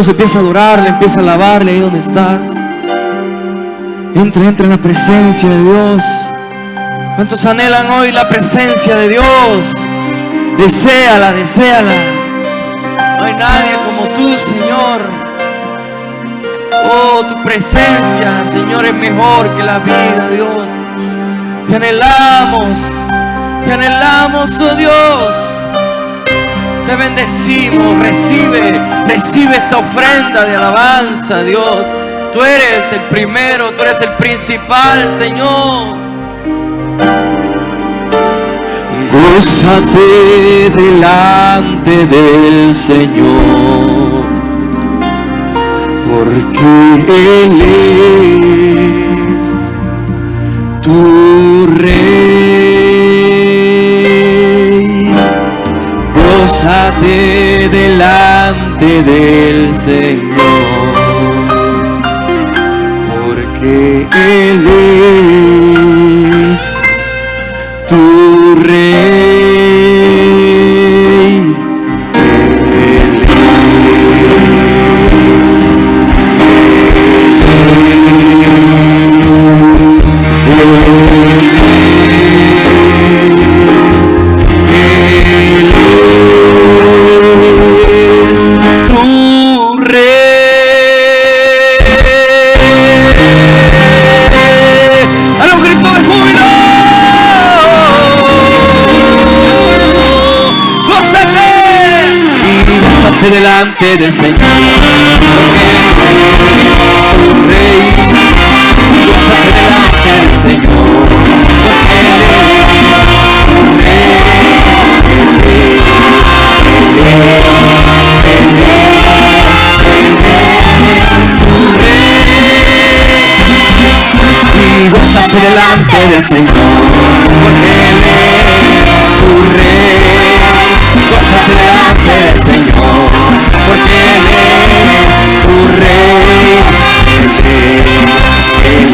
Vamos, empieza a adorarle, empieza a alabarle ahí donde estás. Entra en la presencia de Dios. ¿Cuántos anhelan hoy la presencia de Dios? Deséala, deséala. No hay nadie como tú, Señor. Oh, tu presencia, Señor, es mejor que la vida, Dios. Te anhelamos, oh Dios. Te bendecimos, recibe esta ofrenda de alabanza, Dios. Tú eres el primero, tú eres el principal, Señor. Gózate delante del Señor, porque Él es tu Rey. Gózate delante del Señor, porque Él es tu Rey. Él delante del Señor, porque tu Rey. Gózate delante del Señor, porque Él es tu Rey. Y gózate delante del Señor, porque Él es tu Rey. Gózate delante del Señor, porque Él es tu Rey. Él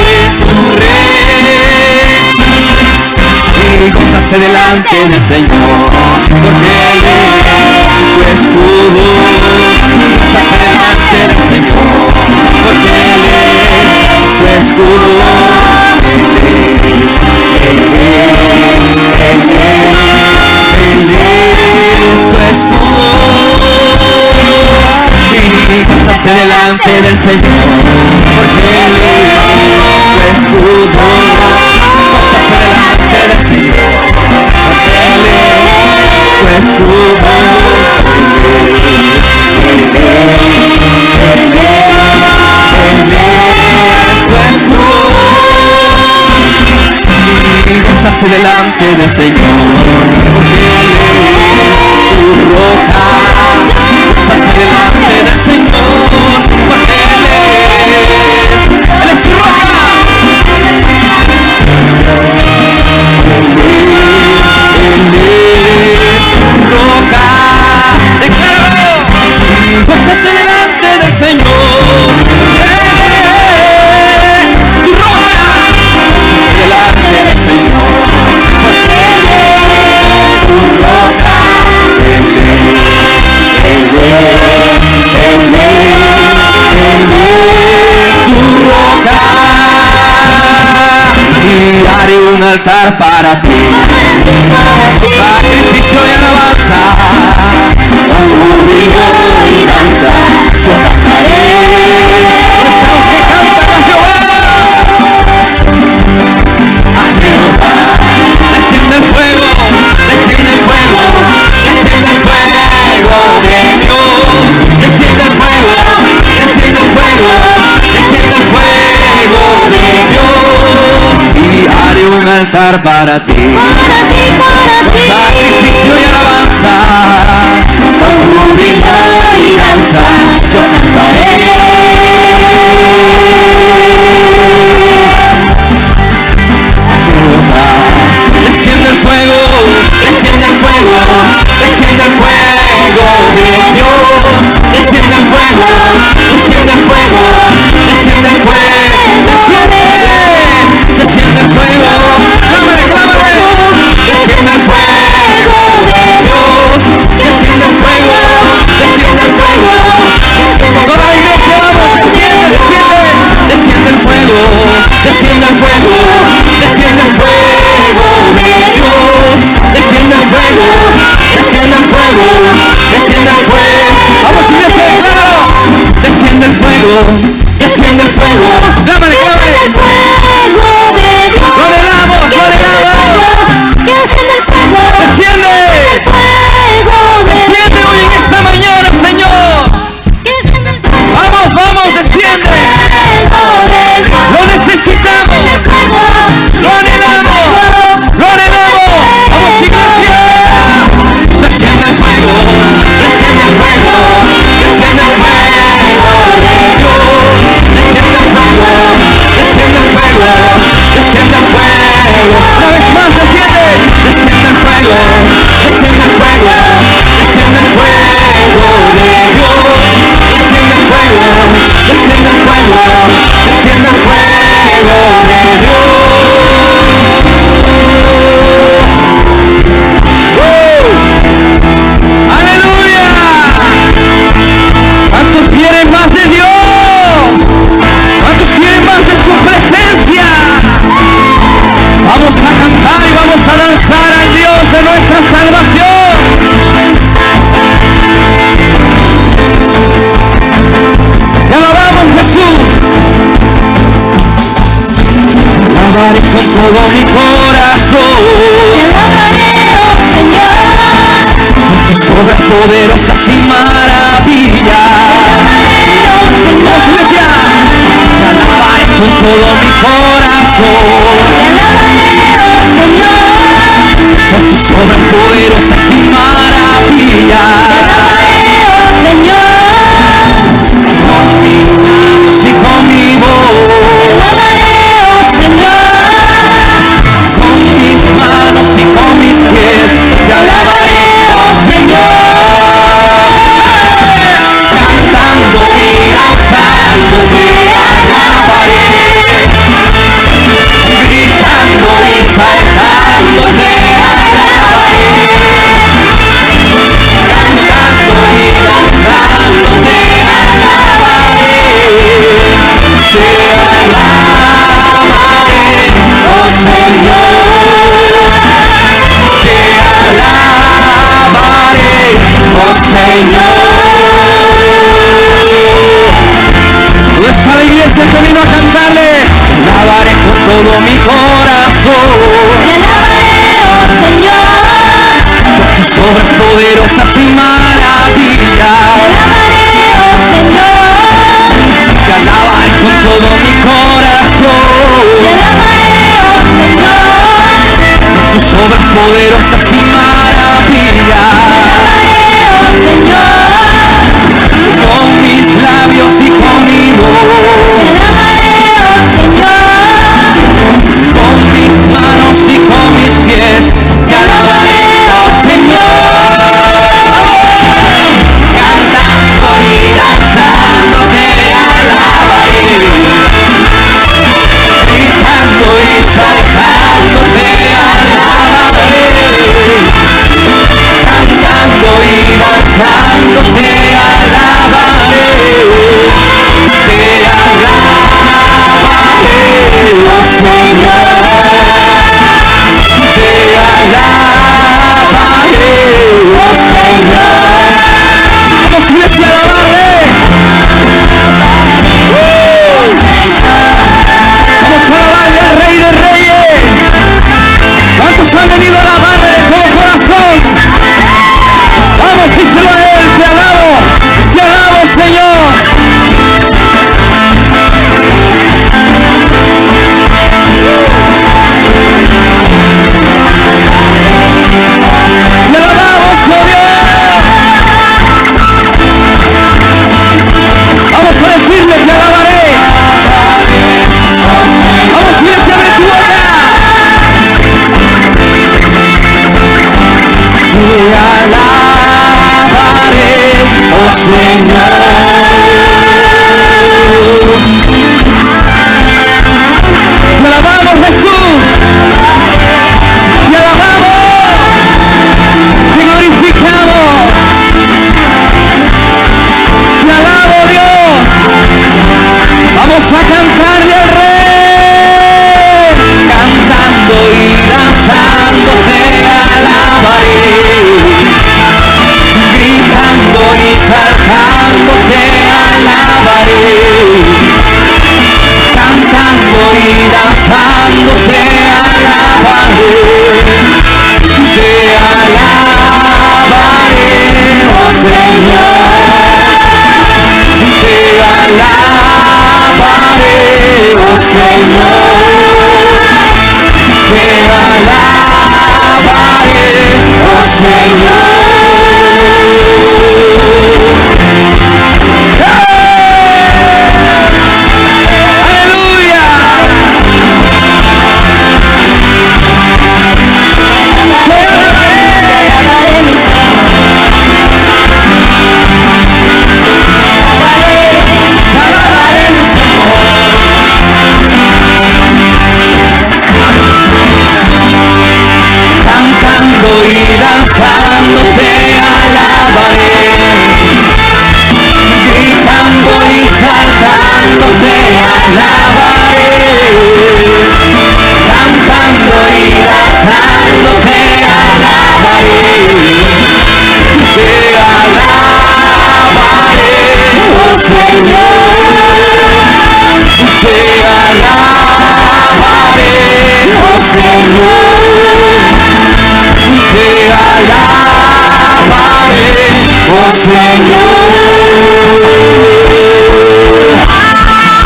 es tu Rey. Y gózate delante del Señor, porque Él es tu escudo. Gózate delante del Señor, porque Él es tu escudo. Él es tu escudo. Y gózate delante del Señor, porque Él es tu escudo. Gózate delante del Señor, porque Él es tu escudo. Gózate delante del Señor, porque Él es tu roca. Gózate delante del Señor, porque Él es tu roca. Él es tu roca. Decláralo. Gózate delante del Señor, tu roca. Delante del Señor, porque Él es tu roca. Él es tu roca. Y haré un altar para ti, sacrificio y alabanza, con júbilo y danza. Yo cantaré. Estamos que cantan a Jehová. Desciende el fuego, desciende el fuego, desciende el fuego de Dios. Desciende el fuego, desciende el fuego, desciende el fuego de Dios. Y haré un altar para ti, sacrificio y alabanza, con júbilo y danza. Yo cantaré. Desciende el fuego, desciende el fuego, desciende el fuego de Dios. Desciende el fuego, desciende el fuego, desciende el fuego, desciende el fuego. Clámale, clámale. Desciende el fuego de Dios. fuego, desciende el fuego. Clámale, clámale. El fuego de Dios. Lo anhelamos, lo anhelamos. Que desciende el fuego. Desciende. El fuego de Dios. Desciende hoy en esta mañana, Señor. Que desciende el fuego. Vamos, vamos, desciende. Lo necesitamos. Lo anhelamos. Lo anhelamos. Vamos, iglesia. Desciende el fuego. Desciende el fuego. Desciende el fuego de Dios. Desciende el fuego. Desciende el fuego. Desciende el fuego. Una vez más, desciende. Desciende el fuego. Desciende el fuego. Desciende el fuego de Dios. Desciende el fuego. Desciende el fuego. Desciende el fuego de Dios. ¡Aleluya! ¿Cuántos quieren más de Dios? ¿Cuántos quieren más de su presencia? Vamos a cantar y vamos a danzar al Dios de nuestra salvación. Te alabamos, Jesús. Alabaré con todo mi corazón. Tus obras poderosas y maravillas. Vamos, iglesia. Te alabaré con todo mi corazón. Por tus obras poderosas y maravillas. Con mis manos y con mi voz. Con mis manos y con mis pies. Te alabaré, oh Señor. Cantando y danzando te alabaré. Gritando y saltando te alabaré. Cantando y danzando te alabaré. Te alabaré, oh Señor. Te alabaré, oh Señor. ¿Dónde está la iglesia que vino a cantarle? Alabaré con todo mi corazón. Por tus obras poderosas y maravillas. Te alabaré con todo mi corazón. Por tus obras poderosas y maravillas. Con mis labios y con mi voz. Con mis manos y con mis pies. Te alabaré, oh Señor. Cantando y danzando te alabaré. Gritando y saltando te alabaré. Cantando y danzando te alabaré. Te alabaré, oh Señor. Te alabaré, oh Señor. Vamos, iglesia, a alabarle. Vamos a alabarle al Rey de Reyes. ¿Cuántos han venido a alabarle de todo corazón? Vamos, díselo a Él. Te alabo, Señor. Te alabamos, oh Dios. Vamos a decirle, te alabaré. Vamos, iglesia, abre tu boca. Te alabaré, oh Señor. Te alabamos, Jesús. Te alabamos. Te glorificamos. Te alabo, Dios. Vamos a cantarle al Rey. Cantando y danzando te alabaré. Gritando y saltando Señor, te alabaré, oh Señor, te alabaré, oh Señor.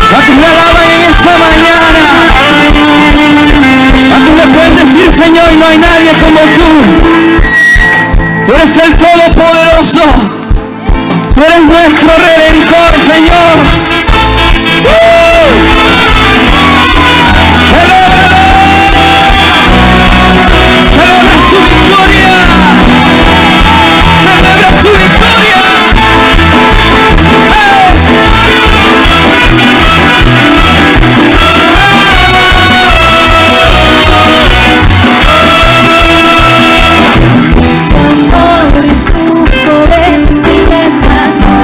¿Cuántos me alaban en esta mañana? ¿Cuántos le pueden decir, Señor, no hay nadie como tú? Tú eres el Todopoderoso. Tú eres nuestro Redentor, Señor. Celebra su victoria. Celebra su victoria. Por tu poder, riqueza, no,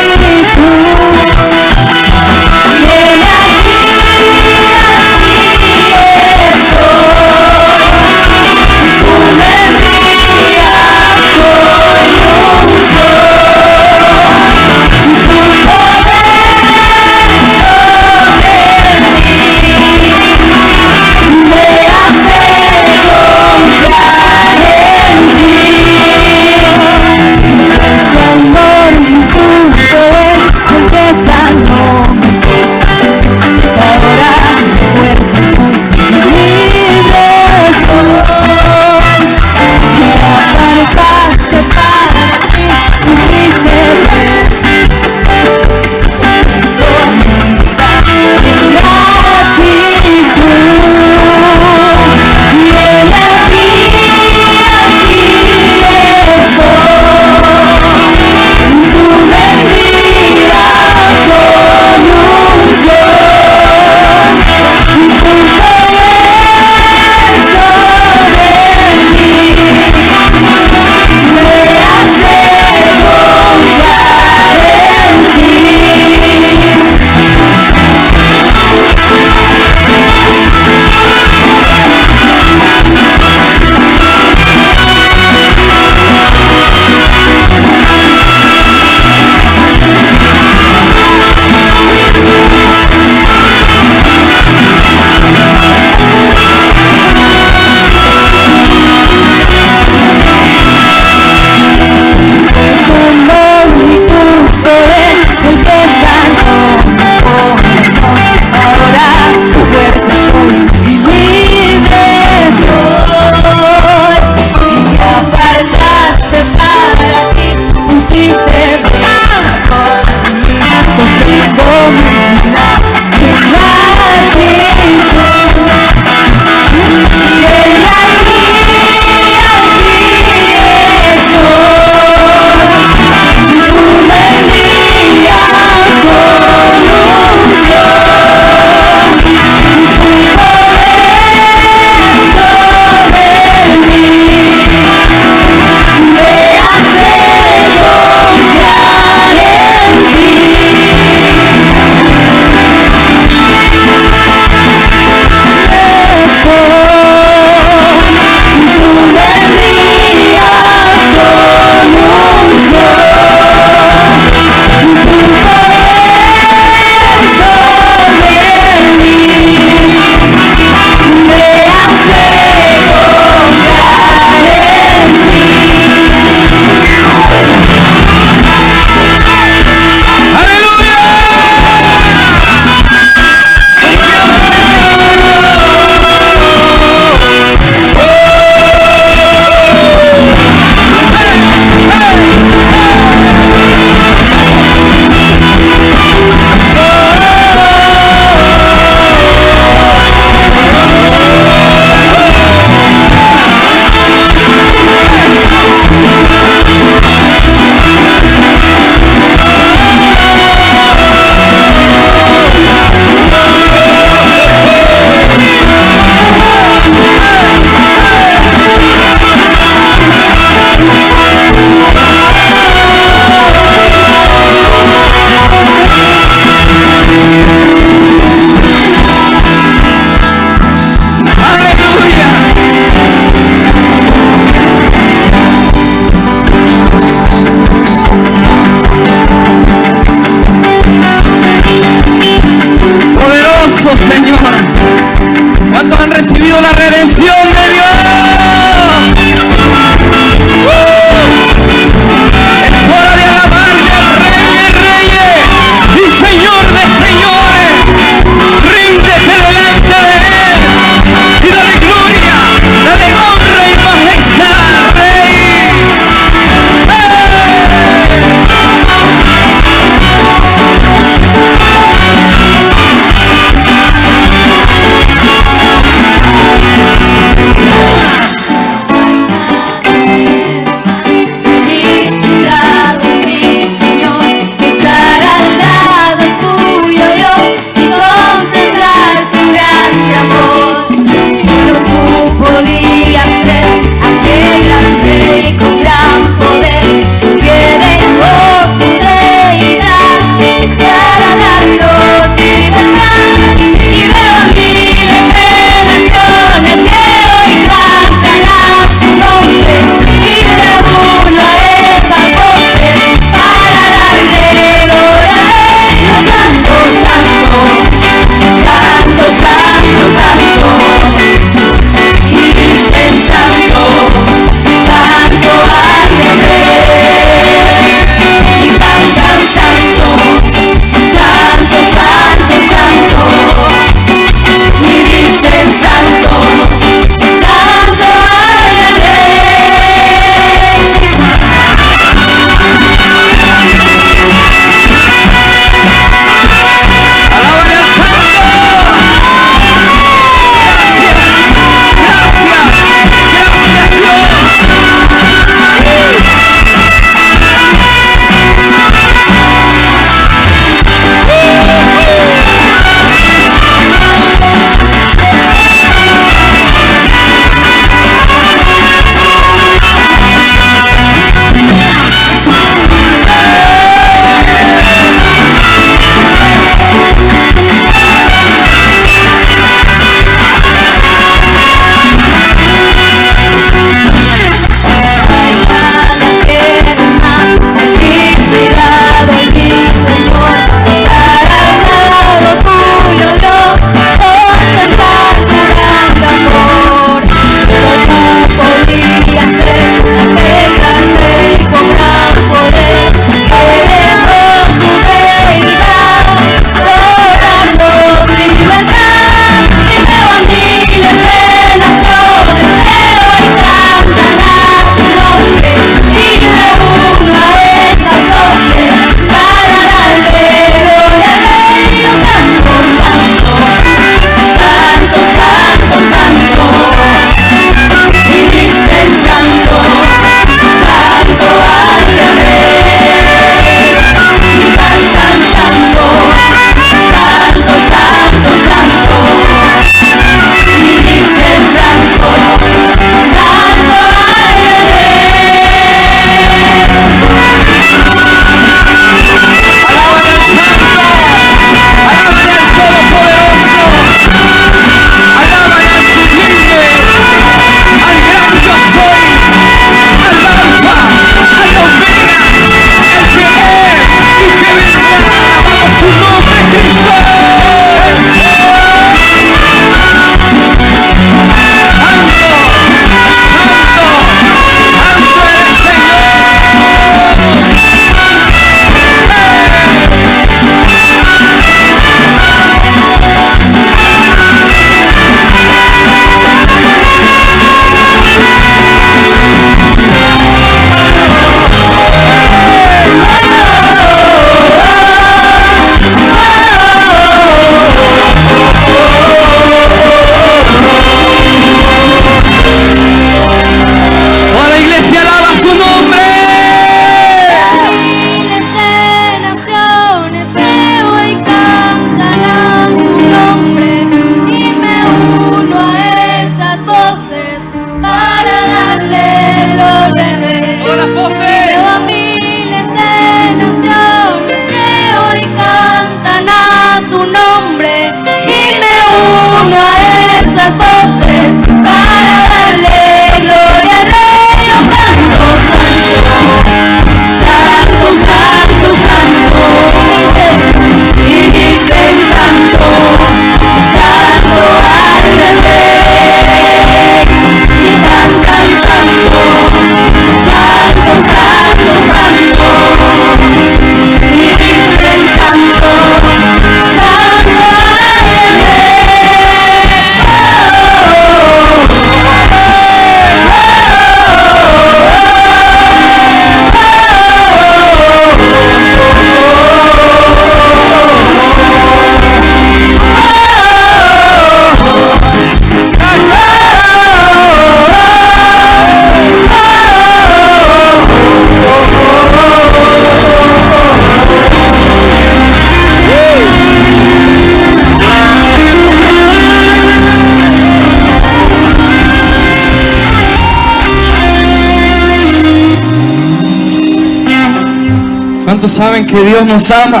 ¿Cuántos saben que Dios nos ama?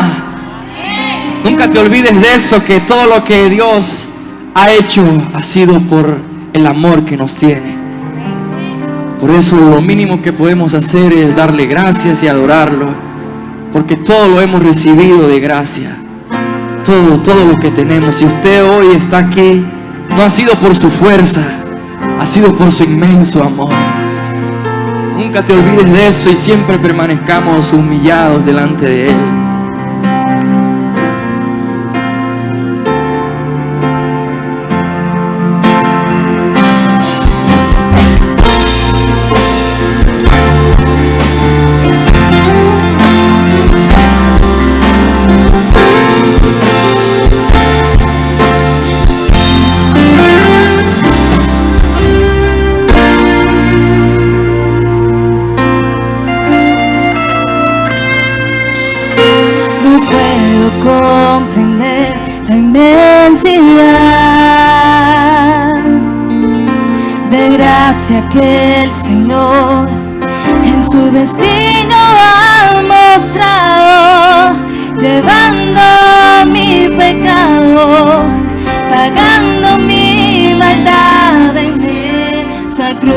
Nunca te olvides de eso, que todo lo que Dios ha hecho ha sido por el amor que nos tiene. Por eso lo mínimo que podemos hacer es darle gracias y adorarlo, porque todo lo hemos recibido de gracia. Todo lo que tenemos. Si usted hoy está aquí, no ha sido por su fuerza, ha sido por su inmenso amor. Nunca te olvides de eso y siempre permanezcamos humillados delante de Él. Comprender la inmensidad de gracia que el Señor en su destino ha mostrado, llevando mi pecado, pagando mi maldad en esa cruz.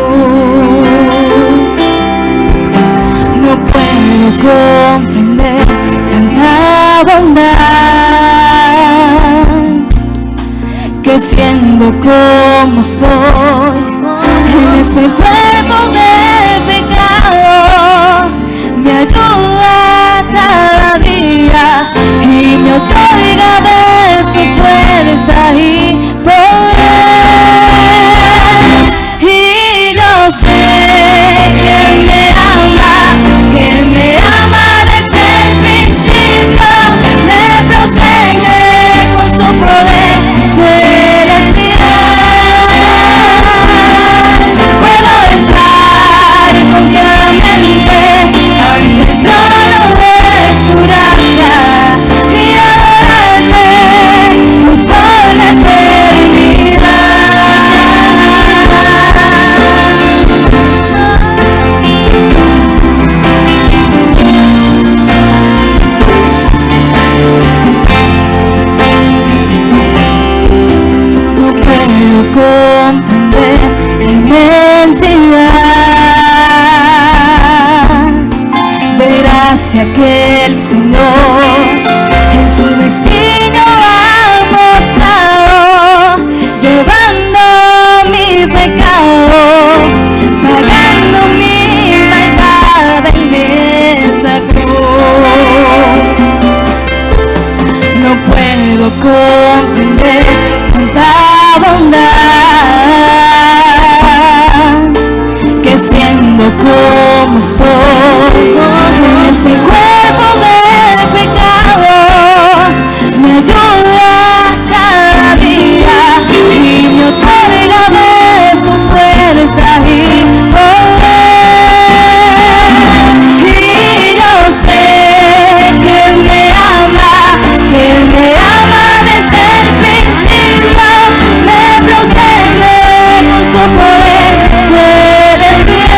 No puedo comprender tanta bondad, que siendo como soy, en ese cuerpo de pecado, me ayuda cada día y me otorga de su fuerza y poder. Y yo sé que me ama desde el principio, me protege con su poder celestial. Puedo entrar confiadamente ante el trono de su gracia y adorarle por la eternidad. No puedo comprender la inmensidad de gracia que el Señor en su destino ha mostrado, llevando mi pecado, pagando mi maldad en esa cruz. No puedo comprender tanta bondad, que siendo como soy, en ese cuerpo de pecado, me ayuda cada día y me otorga de su fuerza y poder. Y yo sé que me ama desde el principio, me protege con su poder celestial.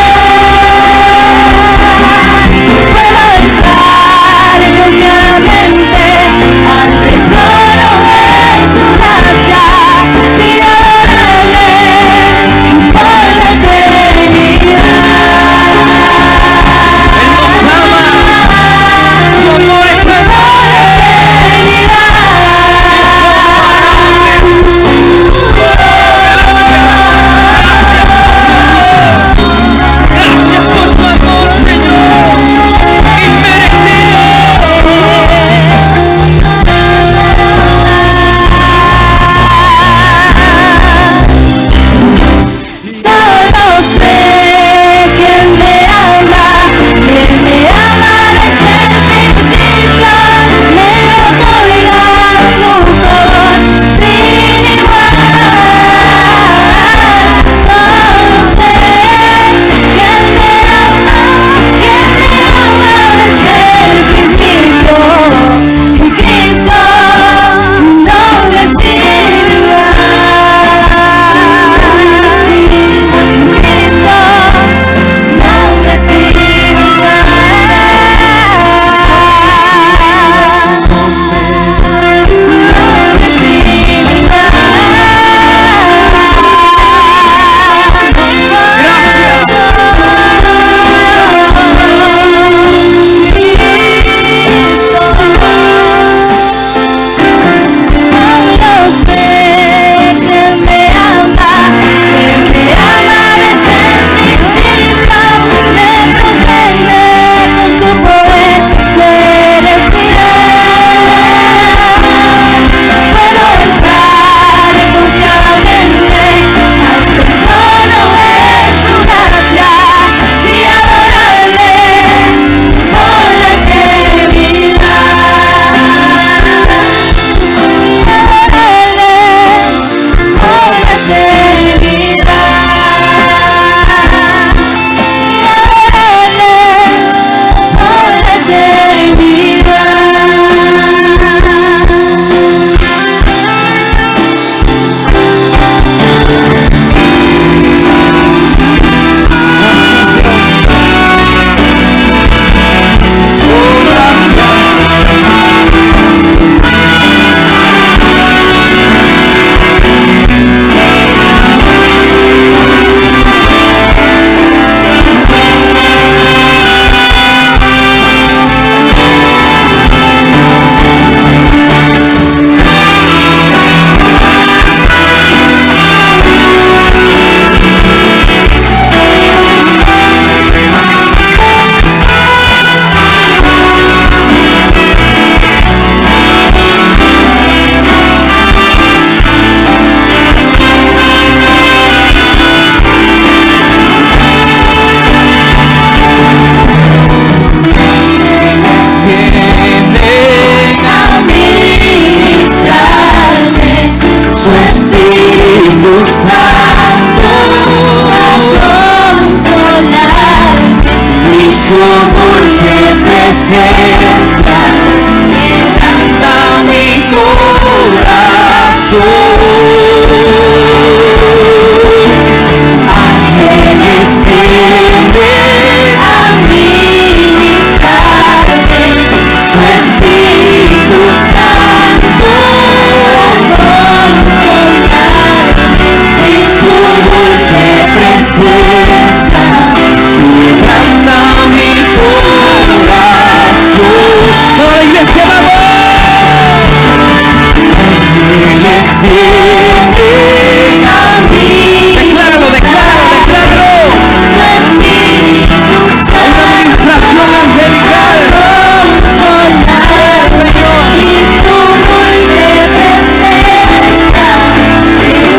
su dulce presencia quebranta mi corazón. Ángeles vienen a ministrarme, su Espíritu Santo a consolarme, y su dulce presencia quebranta mi corazón. Toda la iglesia, vamos. Ángeles vienen a mí. Decláralo, decláralo, decláralo. Su Espíritu Santo, una administración angelical. Señor,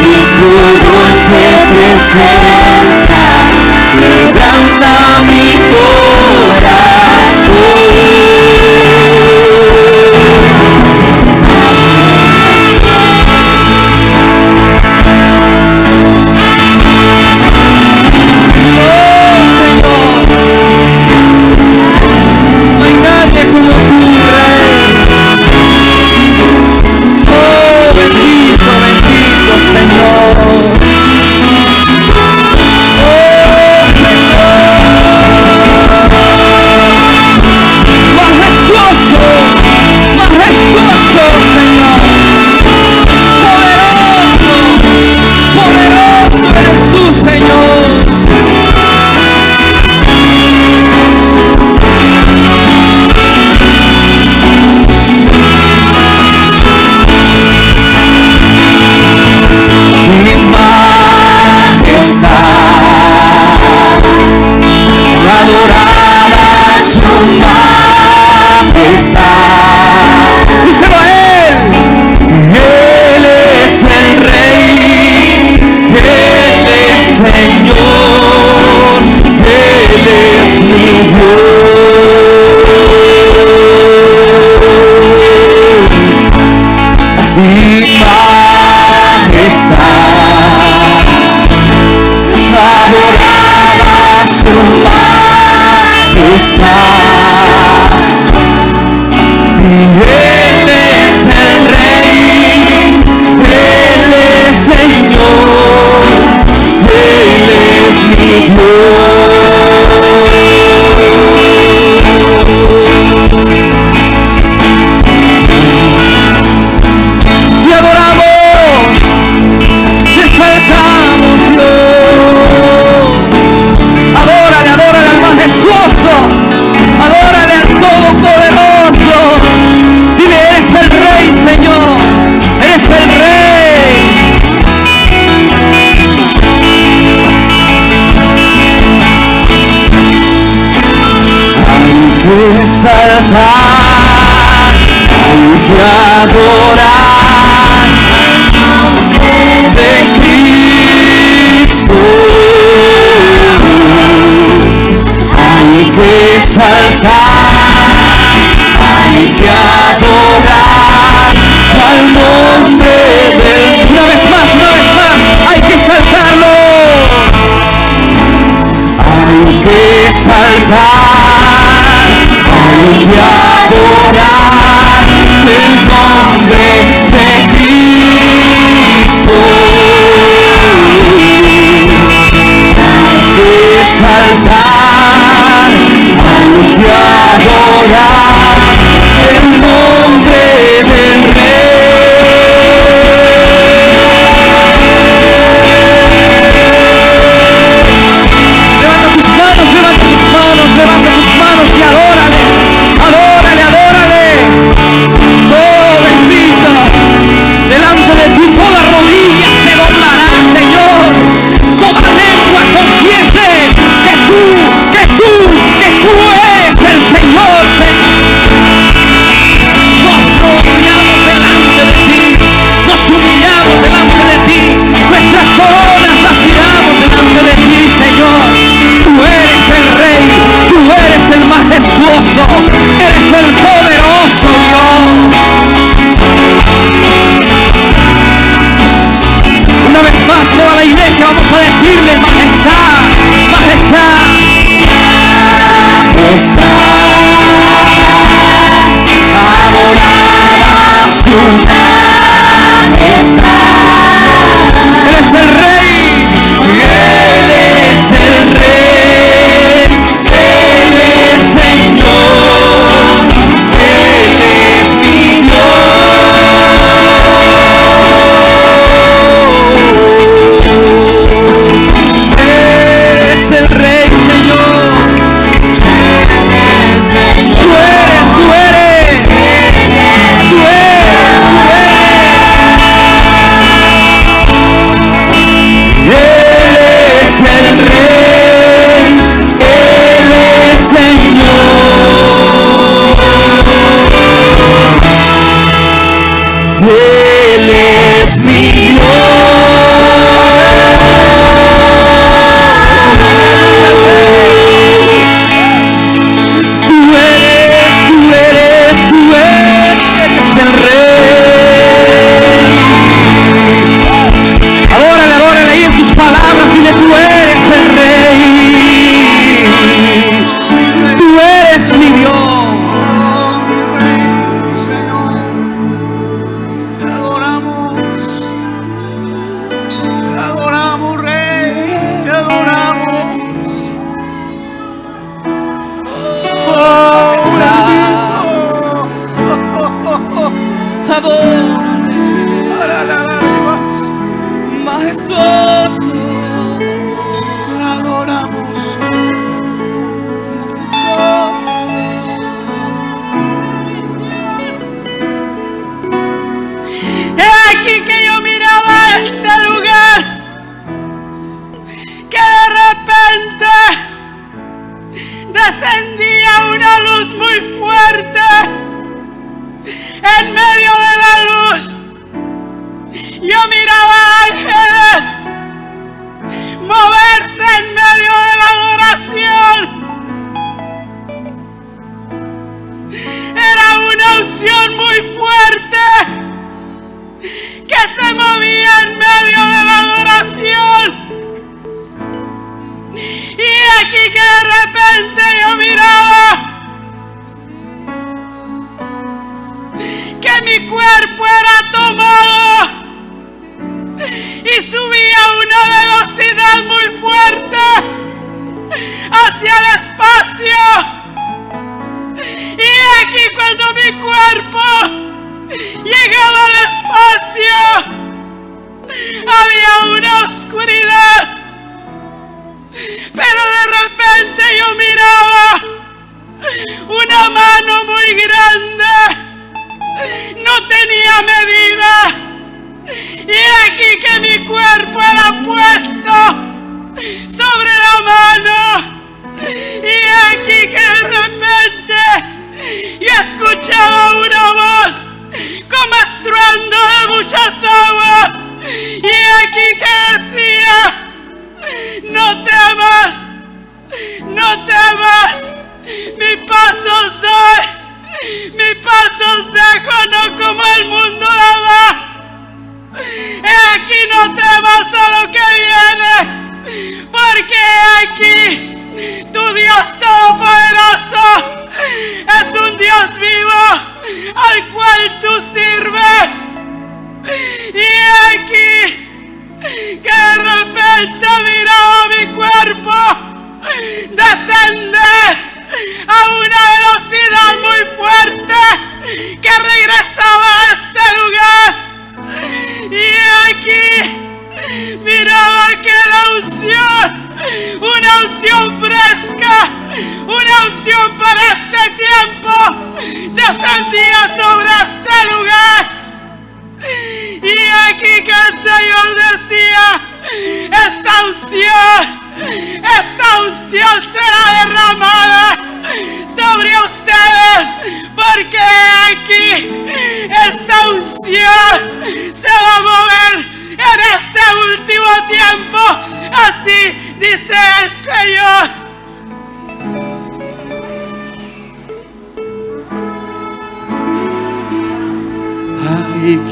y su dulce presencia quebranta mi corazón. Sí, Señor. Quebranta mi exaltar, hay que adorar el nombre de Cristo. Hay que exaltar, hay que adorar al nombre de Dios. Una vez más, hay que exaltarlo. Hay que exaltar, hay que adorar el nombre su majestad. Él es el Rey, Él es el Rey, Él es Señor, Él es mi Dios. Es el Rey, Señor. Tú eres, tú eres. Tú eres, tú eres. Él es el Rey, Él es Señor. Él es mi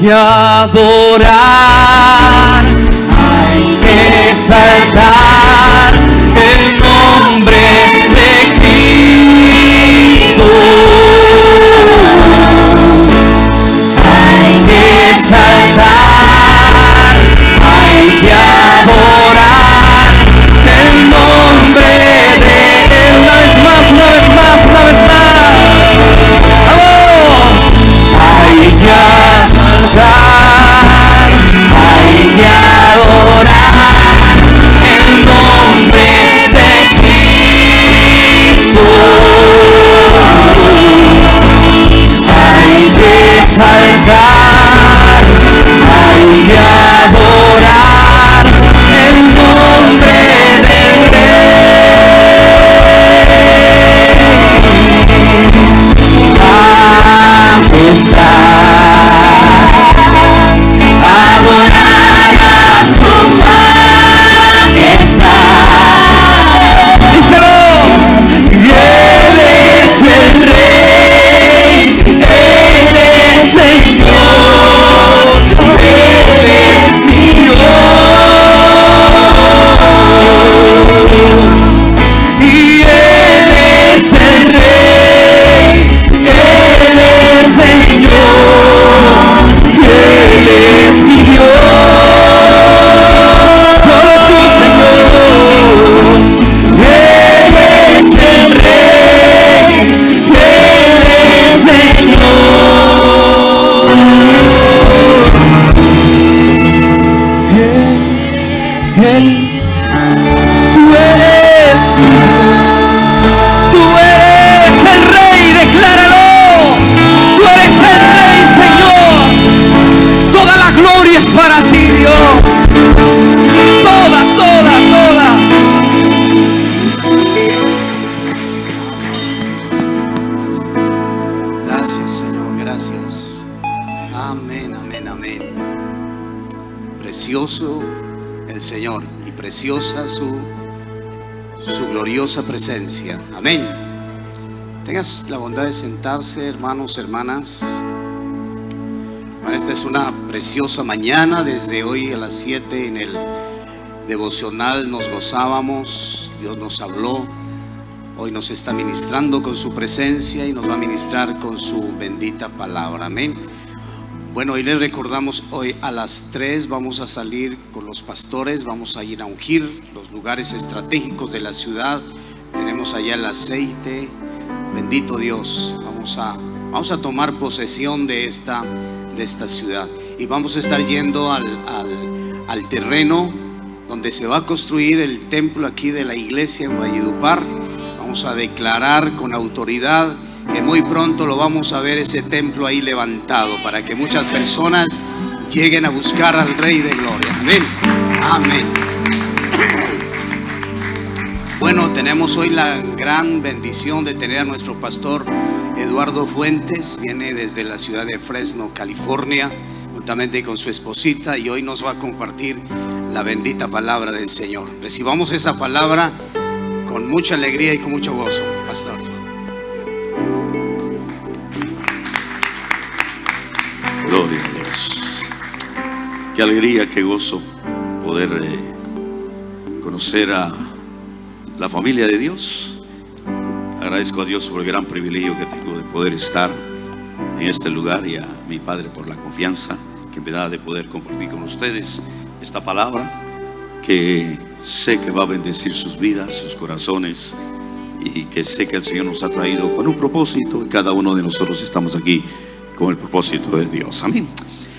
que adorar, hay que exaltar el nombre de Cristo. Hay Amén, amén, amén. Precioso el Señor y preciosa su gloriosa presencia. Amén. Tengas la bondad de sentarse, hermanos, hermanas. Bueno, esta es una preciosa mañana. Desde hoy a las 7 en el devocional nos gozábamos. Dios nos habló. Hoy nos está ministrando con su presencia y nos va a ministrar con su bendita palabra. Amén. Bueno, hoy les recordamos, hoy a las 3 vamos a salir con los pastores, vamos a ir a ungir los lugares estratégicos de la ciudad. Tenemos allá el aceite, bendito Dios. Vamos a tomar posesión de esta ciudad y vamos a estar yendo al terreno donde se va a construir el templo aquí de la iglesia en Valledupar. Vamos a declarar con autoridad que muy pronto lo vamos a ver, ese templo ahí levantado, para que muchas personas lleguen a buscar al Rey de Gloria. Amén, amén. Bueno, tenemos hoy la gran bendición de tener a nuestro pastor Eduardo Fuentes. Viene desde la ciudad de Fresno, California, juntamente con su esposita, y hoy nos va a compartir la bendita palabra del Señor. Recibamos esa palabra con mucha alegría y con mucho gozo, pastor. Gloria a Dios. Qué alegría, qué gozo poder conocer a la familia de Dios. Agradezco a Dios por el gran privilegio que tengo de poder estar en este lugar, y a mi Padre por la confianza que me da de poder compartir con ustedes esta palabra, que sé que va a bendecir sus vidas, sus corazones, y que sé que el Señor nos ha traído con un propósito, y cada uno de nosotros estamos aquí con el propósito de Dios. Amén.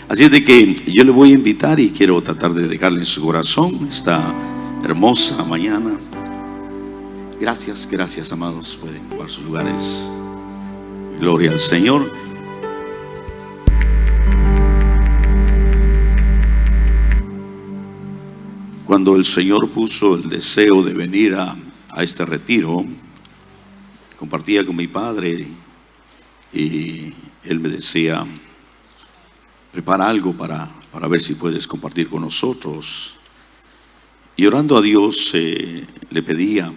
Así es de que yo le voy a invitar y quiero tratar de dejarle en su corazón esta hermosa mañana. Gracias, gracias, amados. Pueden tomar sus lugares. Gloria al Señor. Cuando el Señor puso el deseo de venir a este retiro, compartía con mi padre y él me decía: prepara algo para ver si puedes compartir con nosotros. Y orando a Dios le pedía,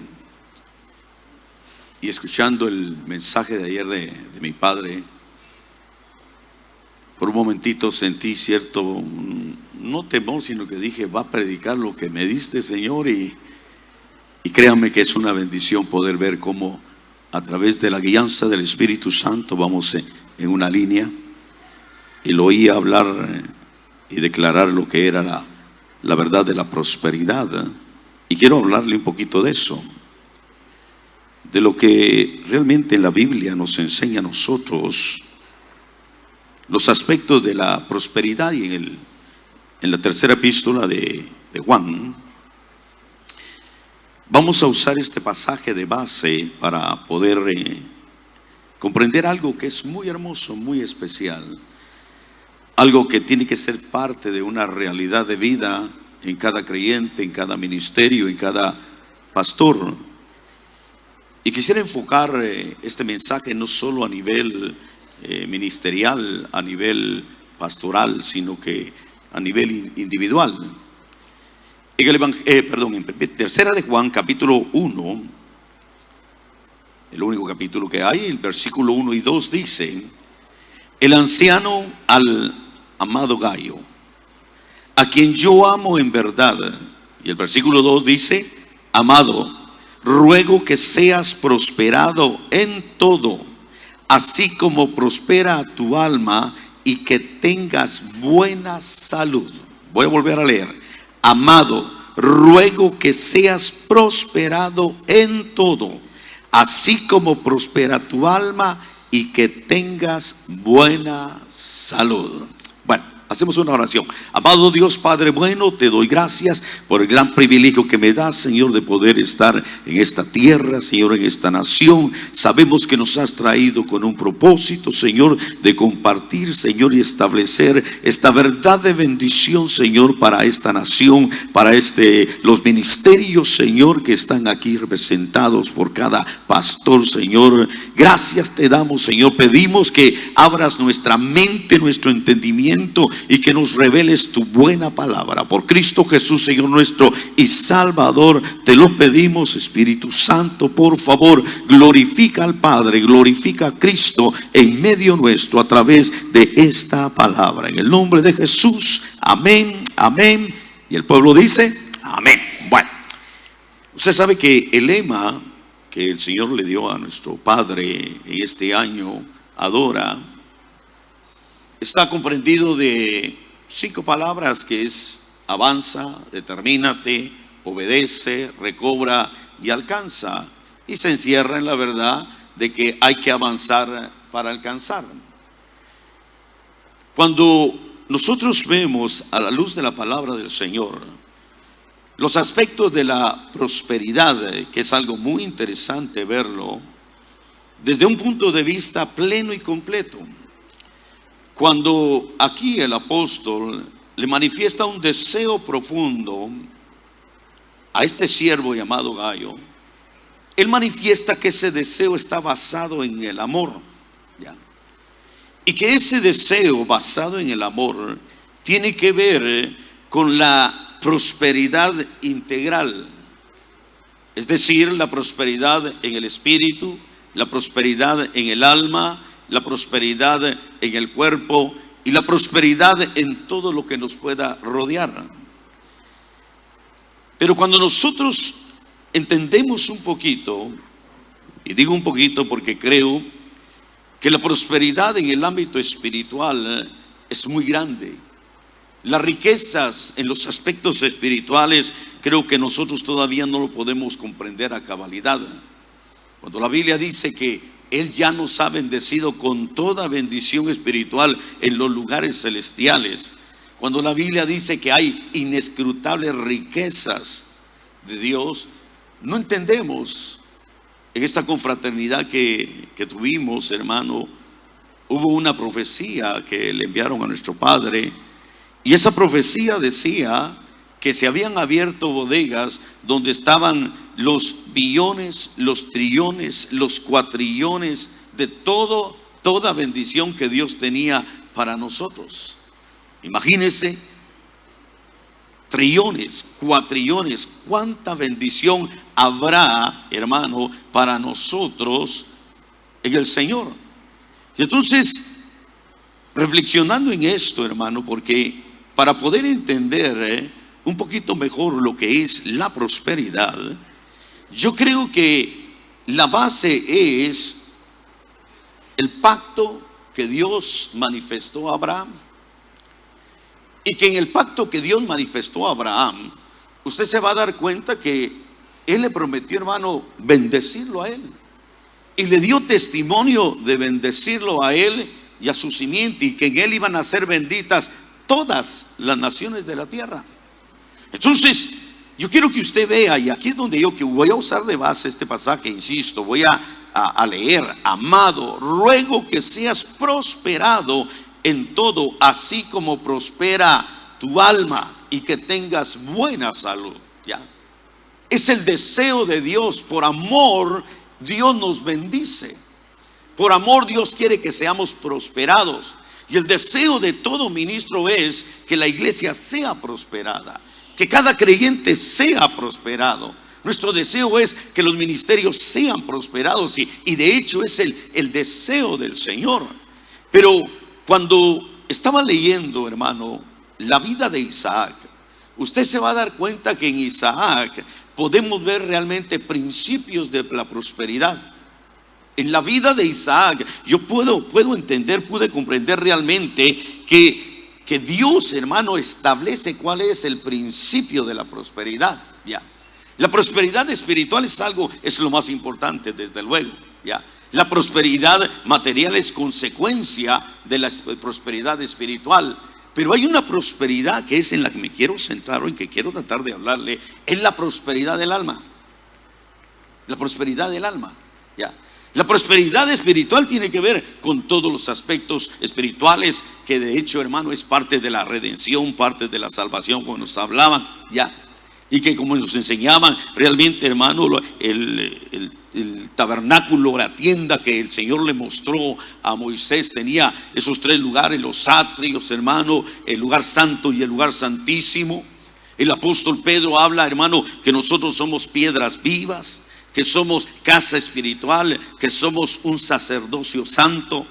y escuchando el mensaje de ayer de mi padre, por un momentito sentí cierto, no temor, sino que dije: va a predicar lo que me diste, Señor. Y créanme que es una bendición poder ver cómo a través de la guianza del Espíritu Santo vamos en una línea. Y lo oía hablar y declarar lo que era la verdad de la prosperidad. Y quiero hablarle un poquito de eso, de lo que realmente la Biblia nos enseña a nosotros, los aspectos de la prosperidad. Y en la tercera epístola de Juan, vamos a usar este pasaje de base para poder comprender algo que es muy hermoso, muy especial, algo que tiene que ser parte de una realidad de vida en cada creyente, en cada ministerio, en cada pastor. Y quisiera enfocar este mensaje no solo a nivel ministerial, a nivel pastoral, sino que a nivel individual. En tercera de Juan, capítulo 1, el único capítulo que hay, el versículo 1 y 2 dice: el anciano al amado Gayo, a quien yo amo en verdad. Y el versículo 2 dice: amado, ruego que seas prosperado en todo, así como prospera tu alma, y que tengas buena salud. Voy a volver a leer: amado, ruego que seas prosperado en todo, así como prospera tu alma, y que tengas buena salud. Bueno, Hacemos una oración. Amado Dios Padre bueno, te doy gracias por el gran privilegio que me das, Señor, de poder estar en esta tierra, Señor, en esta nación. Sabemos que nos has traído con un propósito, Señor, de compartir, Señor, y establecer esta verdad de bendición, Señor, para esta nación, para los ministerios, Señor, que están aquí representados por cada pastor, Señor. Gracias te damos, Señor. Pedimos que abras nuestra mente, nuestro entendimiento, y que nos reveles tu buena palabra. Por Cristo Jesús, Señor nuestro y Salvador, te lo pedimos. Espíritu Santo, por favor, glorifica al Padre, glorifica a Cristo en medio nuestro a través de esta palabra. En el nombre de Jesús, amén, amén. Y el pueblo dice, amén. Bueno, usted sabe que el lema que el Señor le dio a nuestro Padre en este año, Adora, está comprendido de 5 palabras, que es avanza, determínate, obedece, recobra y alcanza. Y se encierra en la verdad de que hay que avanzar para alcanzar. Cuando nosotros vemos a la luz de la palabra del Señor los aspectos de la prosperidad, que es algo muy interesante verlo desde un punto de vista pleno y completo. Cuando aquí el apóstol le manifiesta un deseo profundo a este siervo llamado Gayo, él manifiesta que ese deseo está basado en el amor, ¿ya? Y que ese deseo basado en el amor tiene que ver con la prosperidad integral, es decir, la prosperidad en el espíritu, la prosperidad en el alma, la prosperidad en el cuerpo y la prosperidad en todo lo que nos pueda rodear. Pero cuando nosotros entendemos un poquito, y digo un poquito porque creo que la prosperidad en el ámbito espiritual es muy grande. Las riquezas en los aspectos espirituales creo que nosotros todavía no lo podemos comprender a cabalidad. Cuando la Biblia dice que Él ya nos ha bendecido con toda bendición espiritual en los lugares celestiales, cuando la Biblia dice que hay inescrutables riquezas de Dios, no entendemos. En esta confraternidad que tuvimos, hermano, hubo una profecía que le enviaron a nuestro padre, y esa profecía decía que se habían abierto bodegas donde estaban los billones, los trillones, los cuatrillones de toda bendición que Dios tenía para nosotros. Imagínense, trillones, cuatrillones, cuánta bendición habrá, hermano, para nosotros en el Señor. Y entonces, reflexionando en esto, hermano, porque para poder entender un poquito mejor lo que es la prosperidad, yo creo que la base es el pacto que Dios manifestó a Abraham. Y que en el pacto que Dios manifestó a Abraham, usted se va a dar cuenta que Él le prometió, hermano, bendecirlo a él. Y le dio testimonio de bendecirlo a él y a su simiente, y que en él iban a ser benditas todas las naciones de la tierra. Entonces, yo quiero que usted vea, y aquí es donde yo que voy a usar de base este pasaje, insisto, voy a leer: amado, ruego que seas prosperado en todo, así como prospera tu alma, y que tengas buena salud. ¿Ya? Es el deseo de Dios. Por amor Dios nos bendice. Por amor Dios quiere que seamos prosperados. Y el deseo de todo ministro es que la iglesia sea prosperada, que cada creyente sea prosperado. Nuestro deseo es que los ministerios sean prosperados, y de hecho es el deseo del Señor. Pero cuando estaba leyendo, hermano, la vida de Isaac, usted se va a dar cuenta que en Isaac podemos ver realmente principios de la prosperidad. En la vida de Isaac yo puedo entender, pude comprender realmente que Dios, hermano, establece cuál es el principio de la prosperidad. ¿Ya? La prosperidad espiritual es lo más importante, desde luego. ¿Ya? La prosperidad material es consecuencia de la prosperidad espiritual. Pero hay una prosperidad que es en la que me quiero centrar hoy, que quiero tratar de hablarle. Es la prosperidad del alma. La prosperidad del alma, ¿ya? La prosperidad espiritual tiene que ver con todos los aspectos espirituales, que de hecho, hermano, es parte de la redención, parte de la salvación, como nos hablaban, ¿ya? Y que como nos enseñaban realmente, hermano, el tabernáculo, la tienda que el Señor le mostró a Moisés, tenía esos tres lugares: los atrios, hermano, el lugar santo y el lugar santísimo. El apóstol Pedro habla, hermano, que nosotros somos piedras vivas, que somos casa espiritual, que somos un sacerdocio santo,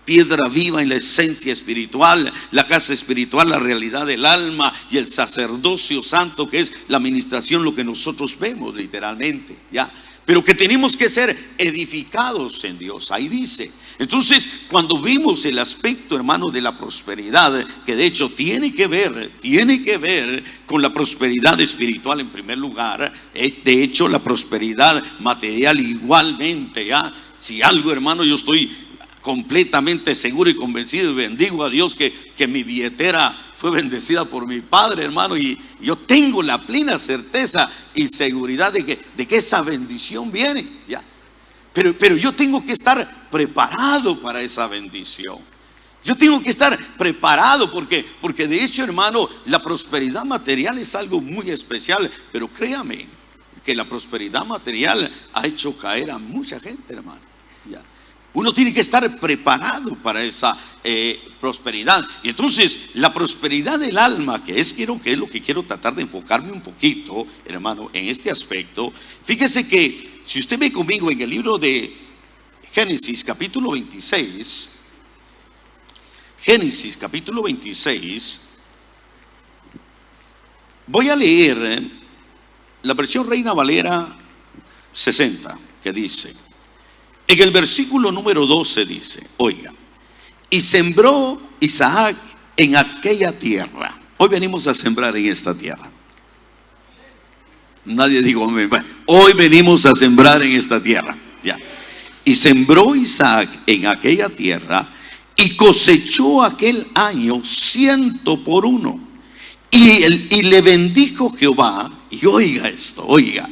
piedra viva en la esencia espiritual, la casa espiritual, la realidad del alma, y el sacerdocio santo, que es la administración, lo que nosotros vemos literalmente, ¿ya? Pero que tenemos que ser edificados en Dios, ahí dice. Entonces, cuando vimos el aspecto, hermano, de la prosperidad, que de hecho tiene que ver con la prosperidad espiritual en primer lugar, de hecho la prosperidad material igualmente, ¿ya? Si algo, hermano, yo estoy completamente seguro y convencido, y bendigo a Dios que mi billetera fue bendecida por mi Padre, hermano, y yo tengo la plena certeza y seguridad de que esa bendición viene, ¿ya? Pero yo tengo que estar preparado para esa bendición. Yo tengo que estar preparado porque de hecho, hermano, la prosperidad material es algo muy especial. Pero créame que la prosperidad material ha hecho caer a mucha gente, hermano, ¿ya? Uno tiene que estar preparado para esa prosperidad. Y entonces la prosperidad del alma, que es lo que quiero tratar de enfocarme un poquito, hermano, en este aspecto. Fíjese que si usted ve conmigo en el libro de Génesis capítulo 26, Génesis capítulo 26, voy a leer la versión Reina Valera 60, que dice, en el versículo número 12 dice, oiga, y sembró Isaac en aquella tierra. Hoy venimos a sembrar en esta tierra. Nadie dijo, hoy venimos a sembrar en esta tierra, ya. Y sembró Isaac en aquella tierra y cosechó aquel año 100 por 1. Y le bendijo Jehová. Y oiga esto, oiga,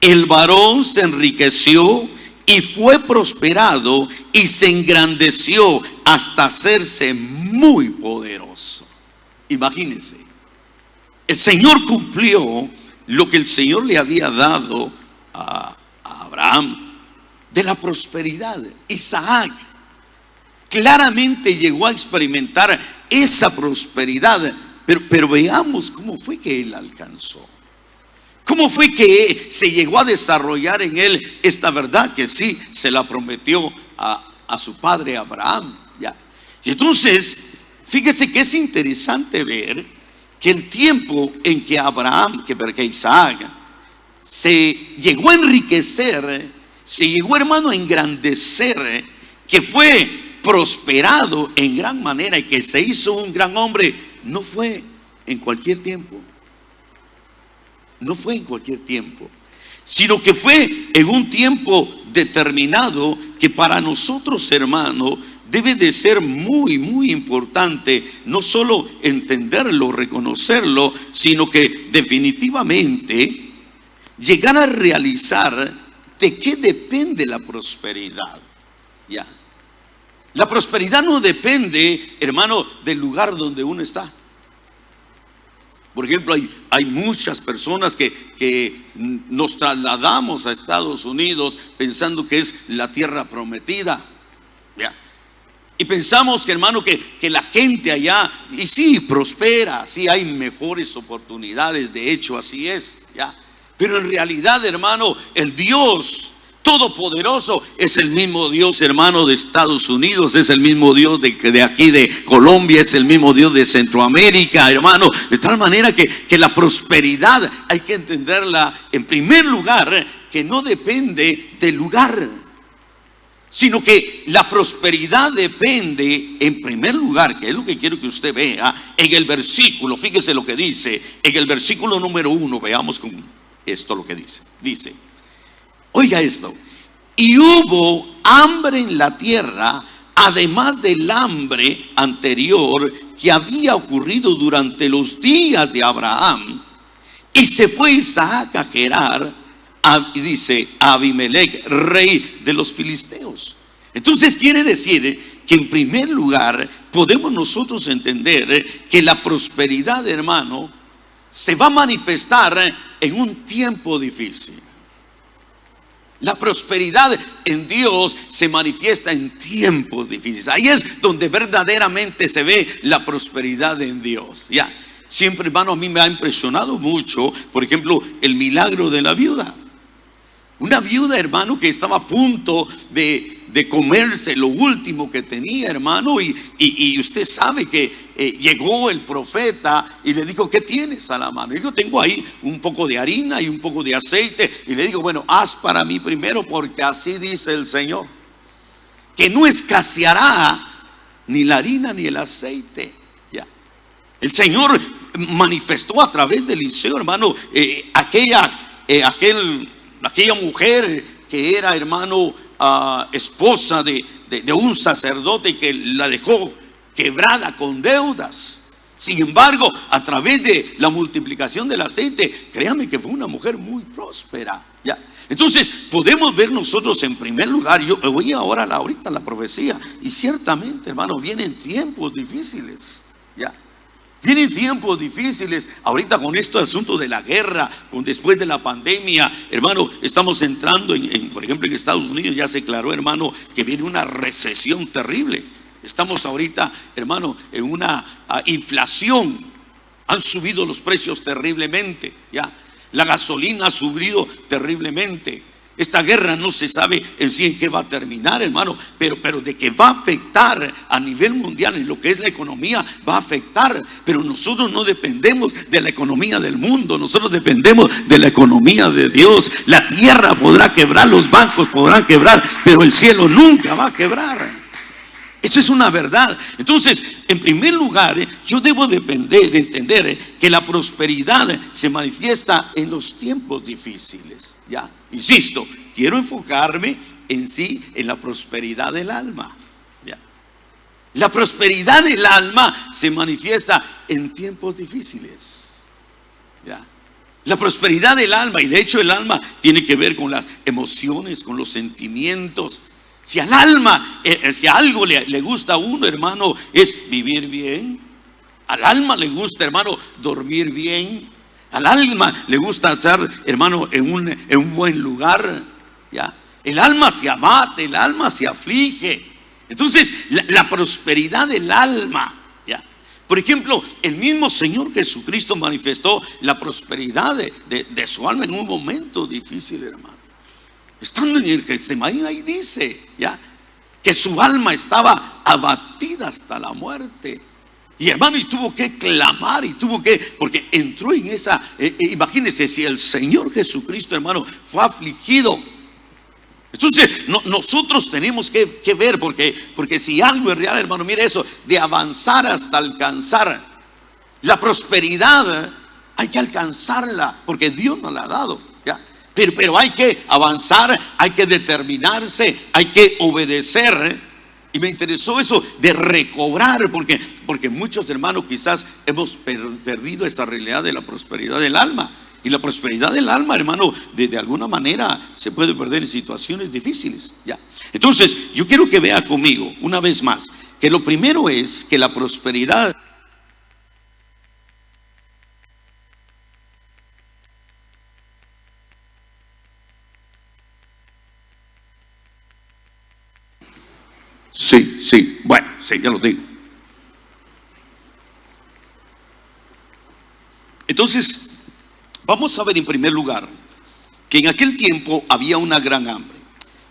el varón se enriqueció y fue prosperado y se engrandeció hasta hacerse muy poderoso. Imagínense, el Señor cumplió lo que el Señor le había dado a Abraham de la prosperidad. Isaac claramente llegó a experimentar esa prosperidad, pero veamos cómo fue que él alcanzó. ¿Cómo fue que se llegó a desarrollar en él esta verdad que sí se la prometió a su padre Abraham? ¿Ya? Y entonces, fíjese que es interesante ver que el tiempo en que que Isaac se llegó a enriquecer, se llegó, hermano, a engrandecer, que fue prosperado en gran manera y que se hizo un gran hombre, no fue en cualquier tiempo. No fue en cualquier tiempo, sino que fue en un tiempo determinado que para nosotros, hermano, debe de ser muy, muy importante no solo entenderlo, reconocerlo, sino que definitivamente llegar a realizar de qué depende la prosperidad. Ya. La prosperidad no depende, hermano, del lugar donde uno está. Por ejemplo, hay muchas personas que nos trasladamos a Estados Unidos pensando que es la tierra prometida, ¿ya? Y pensamos que, hermano, que la gente allá, y sí, prospera, sí hay mejores oportunidades, de hecho así es, ¿ya? Pero en realidad, hermano, el Dios Todopoderoso es el mismo Dios, hermano, de Estados Unidos, es el mismo Dios de aquí de Colombia, es el mismo Dios de Centroamérica, hermano. De tal manera que la prosperidad hay que entenderla en primer lugar, que no depende del lugar, sino que la prosperidad depende en primer lugar, que es lo que quiero que usted vea en el versículo. Fíjese lo que dice en el versículo número 1. Veamos con esto lo que dice, oiga esto, y hubo hambre en la tierra, además del hambre anterior que había ocurrido durante los días de Abraham. Y se fue Isaac a Gerar, y dice, a Abimelech, rey de los filisteos. Entonces quiere decir que en primer lugar podemos nosotros entender que la prosperidad, hermano, se va a manifestar en un tiempo difícil. La prosperidad en Dios se manifiesta en tiempos difíciles. Ahí es donde verdaderamente se ve la prosperidad en Dios. Ya, siempre, hermano, a mí me ha impresionado mucho, por ejemplo, el milagro de la viuda. Una viuda, hermano, que estaba a punto de comerse lo último que tenía, hermano, y usted sabe que llegó el profeta y le dijo, ¿qué tienes a la mano? Y yo tengo ahí un poco de harina y un poco de aceite, y le digo, bueno, haz para mí primero, porque así dice el Señor, que no escaseará ni la harina ni el aceite. Ya. El Señor manifestó a través de Eliseo, hermano, aquella mujer que era, hermano, esposa de un sacerdote que la dejó quebrada con deudas. Sin embargo, a través de la multiplicación del aceite, créame que fue una mujer muy próspera. ¿Ya? Entonces podemos ver nosotros en primer lugar, yo voy ahora ahorita a la profecía, y ciertamente, hermano, vienen tiempos difíciles. ¿Ya? Vienen tiempos difíciles. Ahorita con este asunto de la guerra, después de la pandemia, hermano, estamos entrando por ejemplo, en Estados Unidos ya se declaró, hermano, que viene una recesión terrible. Estamos ahorita, hermano, en una inflación. Han subido los precios terriblemente. Ya, la gasolina ha subido terriblemente. Esta guerra no se sabe en sí en qué va a terminar, hermano, pero de que va a afectar a nivel mundial en lo que es la economía, va a afectar. Pero nosotros no dependemos de la economía del mundo, nosotros dependemos de la economía de Dios. La tierra podrá quebrar, los bancos podrán quebrar, pero el cielo nunca va a quebrar. Eso es una verdad. Entonces, en primer lugar, yo debo de entender que la prosperidad se manifiesta en los tiempos difíciles. Ya, insisto, quiero enfocarme en sí en la prosperidad del alma. Ya. La prosperidad del alma se manifiesta en tiempos difíciles. Ya. La prosperidad del alma, y de hecho el alma tiene que ver con las emociones, con los sentimientos. Si al alma, si algo le gusta a uno, hermano, es vivir bien. Al alma le gusta, hermano, dormir bien. Al alma le gusta estar, hermano, en un buen lugar. ¿Ya? El alma se abate, el alma se aflige. Entonces, la prosperidad del alma. ¿Ya? Por ejemplo, el mismo Señor Jesucristo manifestó la prosperidad de su alma en un momento difícil, hermano. Estando en el Getsemaní, ahí dice, ¿ya?, que su alma estaba abatida hasta la muerte. Y hermano, y tuvo que clamar, porque entró en esa, imagínense, si el Señor Jesucristo, hermano, fue afligido. Entonces, nosotros tenemos que ver, porque si algo es real, hermano, mire eso, de avanzar hasta alcanzar la prosperidad, hay que alcanzarla, porque Dios nos la ha dado. Pero hay que avanzar, hay que determinarse, hay que obedecer. Y me interesó eso de recobrar, porque muchos hermanos quizás hemos perdido esa realidad de la prosperidad del alma. Y la prosperidad del alma, hermano, de alguna manera se puede perder en situaciones difíciles. ¿Ya? Entonces, yo quiero que vea conmigo una vez más que lo primero es que la prosperidad Sí, bueno, sí, ya lo digo. Entonces, vamos a ver en primer lugar que en aquel tiempo había una gran hambre.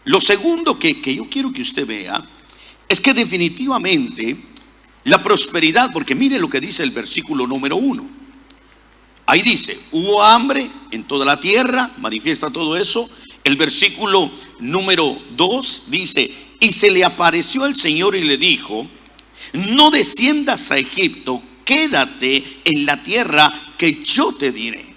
Lo segundo que yo quiero que usted vea es que definitivamente la prosperidad, porque mire lo que dice el versículo número 1. Ahí dice, hubo hambre en toda la tierra, manifiesta todo eso. El versículo número 2 dice, y se le apareció el Señor y le dijo, no desciendas a Egipto, quédate en la tierra que yo te diré.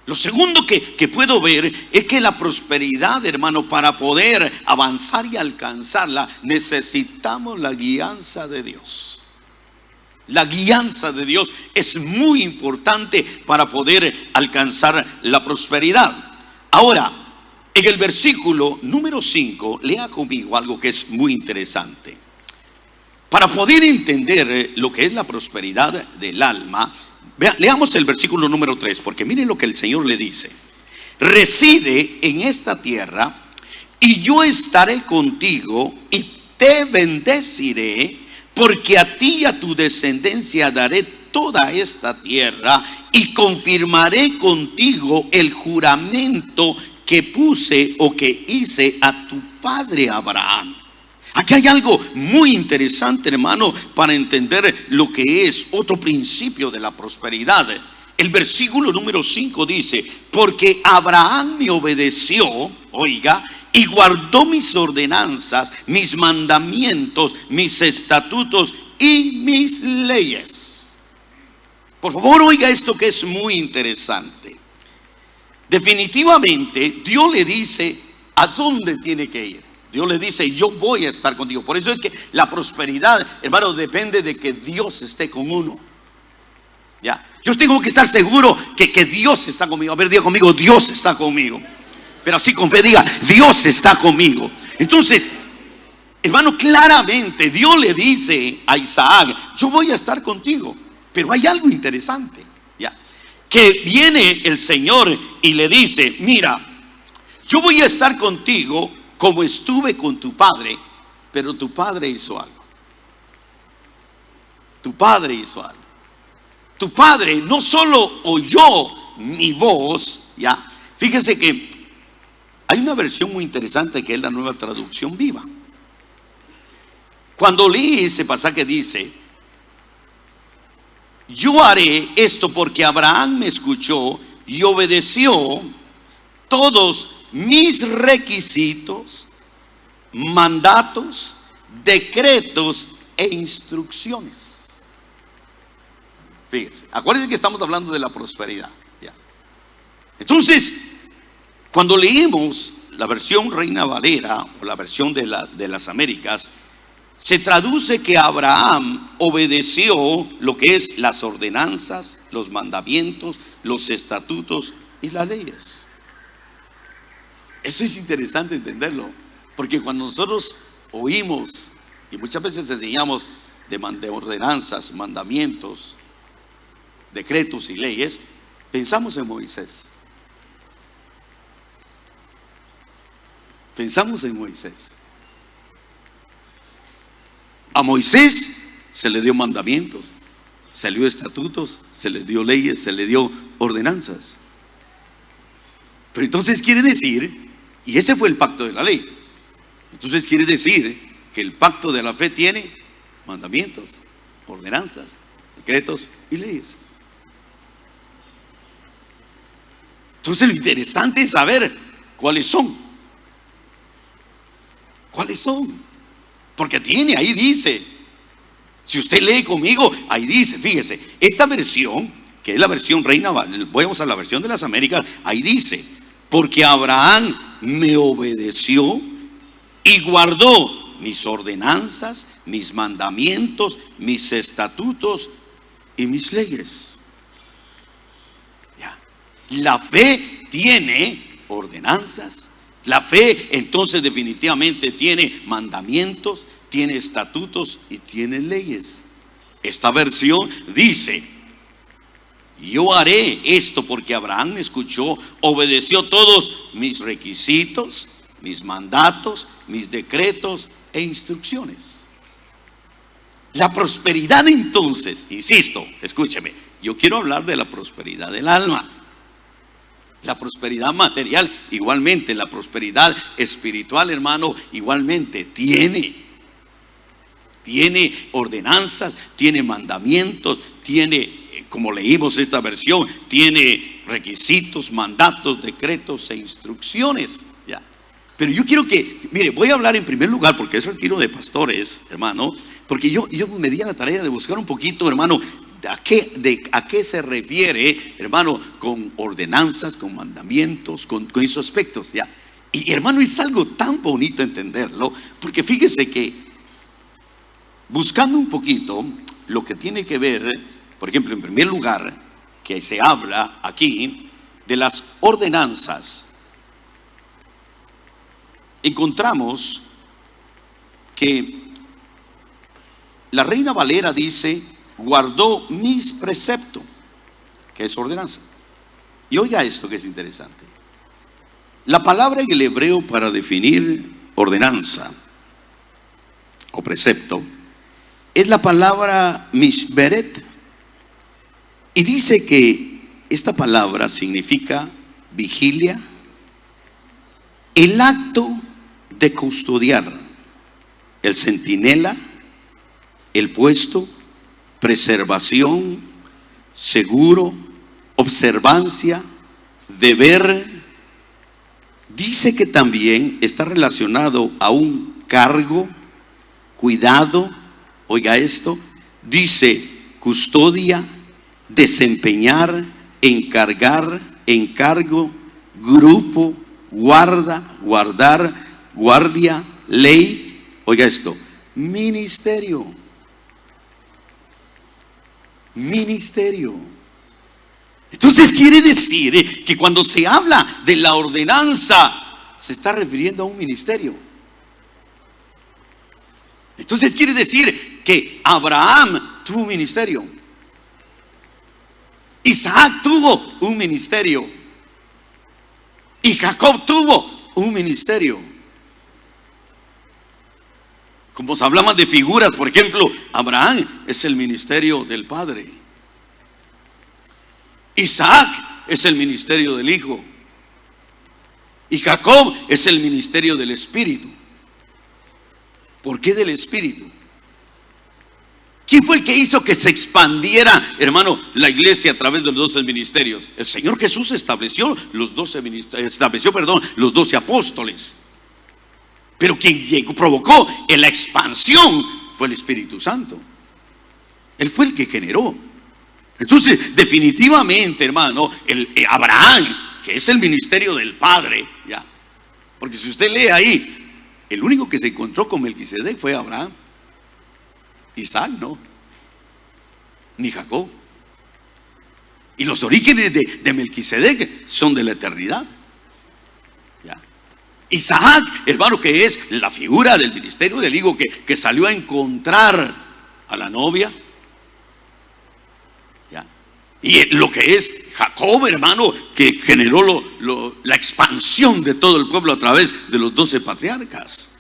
Lo segundo que puedo ver es que la prosperidad, hermano, para poder avanzar y alcanzarla, necesitamos la guianza de Dios. La guianza de Dios es muy importante para poder alcanzar la prosperidad. Ahora, en el versículo número 5, lea conmigo algo que es muy interesante. Para poder entender lo que es la prosperidad del alma, leamos el versículo número 3, porque miren lo que el Señor le dice. Reside en esta tierra y yo estaré contigo y te bendeciré, porque a ti y a tu descendencia daré toda esta tierra y confirmaré contigo el juramento que puse o que hice a tu padre Abraham. Aquí hay algo muy interesante, hermano, para entender lo que es otro principio de la prosperidad. El versículo número 5 dice: porque Abraham me obedeció, oiga, y guardó mis ordenanzas, mis mandamientos, mis estatutos y mis leyes. Por favor, oiga esto que es muy interesante. Definitivamente Dios le dice a dónde tiene que ir. Dios le dice: yo voy a estar contigo. Por eso es que la prosperidad, hermano, depende de que Dios esté con uno. Ya, yo tengo que estar seguro que Dios está conmigo. A ver, diga conmigo: Dios está conmigo. Pero así con fe diga: Dios está conmigo. Entonces, hermano, claramente Dios le dice a Isaac: yo voy a estar contigo. Pero hay algo interesante, ya, que viene el Señor y le dice: mira, yo voy a estar contigo como estuve con tu padre, pero tu padre hizo algo. Tu padre hizo algo. Tu padre no solo oyó mi voz, ya. Fíjese que hay una versión muy interesante que es la Nueva Traducción Viva. Cuando leí ese pasaje dice: yo haré esto porque Abraham me escuchó y obedeció todos mis requisitos, mandatos, decretos e instrucciones. Fíjese, acuérdense que estamos hablando de la prosperidad, ¿ya? Entonces, cuando leímos la versión Reina Valera o la versión de las Américas, se traduce que Abraham obedeció lo que es las ordenanzas, los mandamientos, los estatutos y las leyes. Eso es interesante entenderlo, porque cuando nosotros oímos y muchas veces enseñamos de ordenanzas, mandamientos, decretos y leyes, pensamos en Moisés. Pensamos en Moisés. A Moisés se le dio mandamientos, se le dio estatutos, se le dio leyes, se le dio ordenanzas. Pero entonces quiere decir, y ese fue el pacto de la ley, entonces quiere decir que el pacto de la fe tiene mandamientos, ordenanzas, decretos y leyes. Entonces lo interesante es saber cuáles son. ¿Cuáles son? Porque tiene, ahí dice, si usted lee conmigo, ahí dice, fíjese, esta versión, que es la versión Reina, vamos a la versión de las Américas, ahí dice: porque Abraham me obedeció y guardó mis ordenanzas, mis mandamientos, mis estatutos y mis leyes. Ya. La fe tiene ordenanzas. La fe entonces definitivamente tiene mandamientos, tiene estatutos y tiene leyes. Esta versión dice: yo haré esto porque Abraham me escuchó, obedeció todos mis requisitos, mis mandatos, mis decretos e instrucciones. La prosperidad entonces, insisto, escúcheme, yo quiero hablar de la prosperidad del alma. La prosperidad material, igualmente, la prosperidad espiritual, hermano, igualmente tiene ordenanzas, tiene mandamientos, tiene, como leímos esta versión, tiene requisitos, mandatos, decretos e instrucciones, ¿ya? Pero yo quiero que, mire, voy a hablar en primer lugar, porque es el retiro de pastores, hermano, porque yo me di a la tarea de buscar un poquito, hermano, ¿a qué se refiere, hermano, con ordenanzas, con mandamientos, con esos aspectos, ya? Y hermano, es algo tan bonito entenderlo, porque fíjese que buscando un poquito, lo que tiene que ver, por ejemplo, en primer lugar, que se habla aquí de las ordenanzas. Encontramos que la Reina Valera dice: guardó mis preceptos, que es ordenanza. Y oiga esto que es interesante. La palabra en el hebreo para definir ordenanza o precepto es la palabra mishberet, y dice que esta palabra significa vigilia, el acto de custodiar, el centinela, el puesto, preservación, seguro, observancia, deber. Dice que también está relacionado a un cargo, cuidado. Oiga esto, dice custodia, desempeñar, encargar, encargo, grupo, guarda, guardar, guardia, ley. Oiga esto, ministerio. Ministerio. Entonces quiere decir que cuando se habla de la ordenanza, se está refiriendo a un ministerio. Entonces quiere decir que Abraham tuvo un ministerio, Isaac tuvo un ministerio, y Jacob tuvo un ministerio. Como se hablaba de figuras, por ejemplo, Abraham es el ministerio del padre, Isaac es el ministerio del hijo, y Jacob es el ministerio del espíritu. ¿Por qué del espíritu? ¿Quién fue el que hizo que se expandiera, hermano, la iglesia a través de los 12 ministerios? El Señor Jesús estableció los 12 apóstoles. Pero quien provocó en la expansión fue el Espíritu Santo. Él fue el que generó. Entonces, definitivamente, hermano, Abraham, que es el ministerio del Padre, ya. Porque si usted lee ahí, el único que se encontró con Melquisedec fue Abraham. Isaac no, ni Jacob. Y los orígenes de Melquisedec son de la eternidad. Ya. Isaac, hermano, que es la figura del ministerio del hijo que salió a encontrar a la novia. Ya. Y lo que es Jacob, hermano, que generó la expansión de todo el pueblo a través de los 12 patriarcas.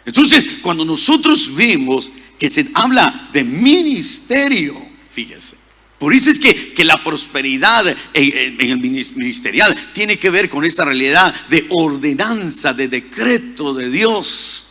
Entonces, cuando nosotros vemos que se habla de ministerio, fíjese, por eso es que la prosperidad en el ministerial tiene que ver con esta realidad de ordenanza, de decreto de Dios.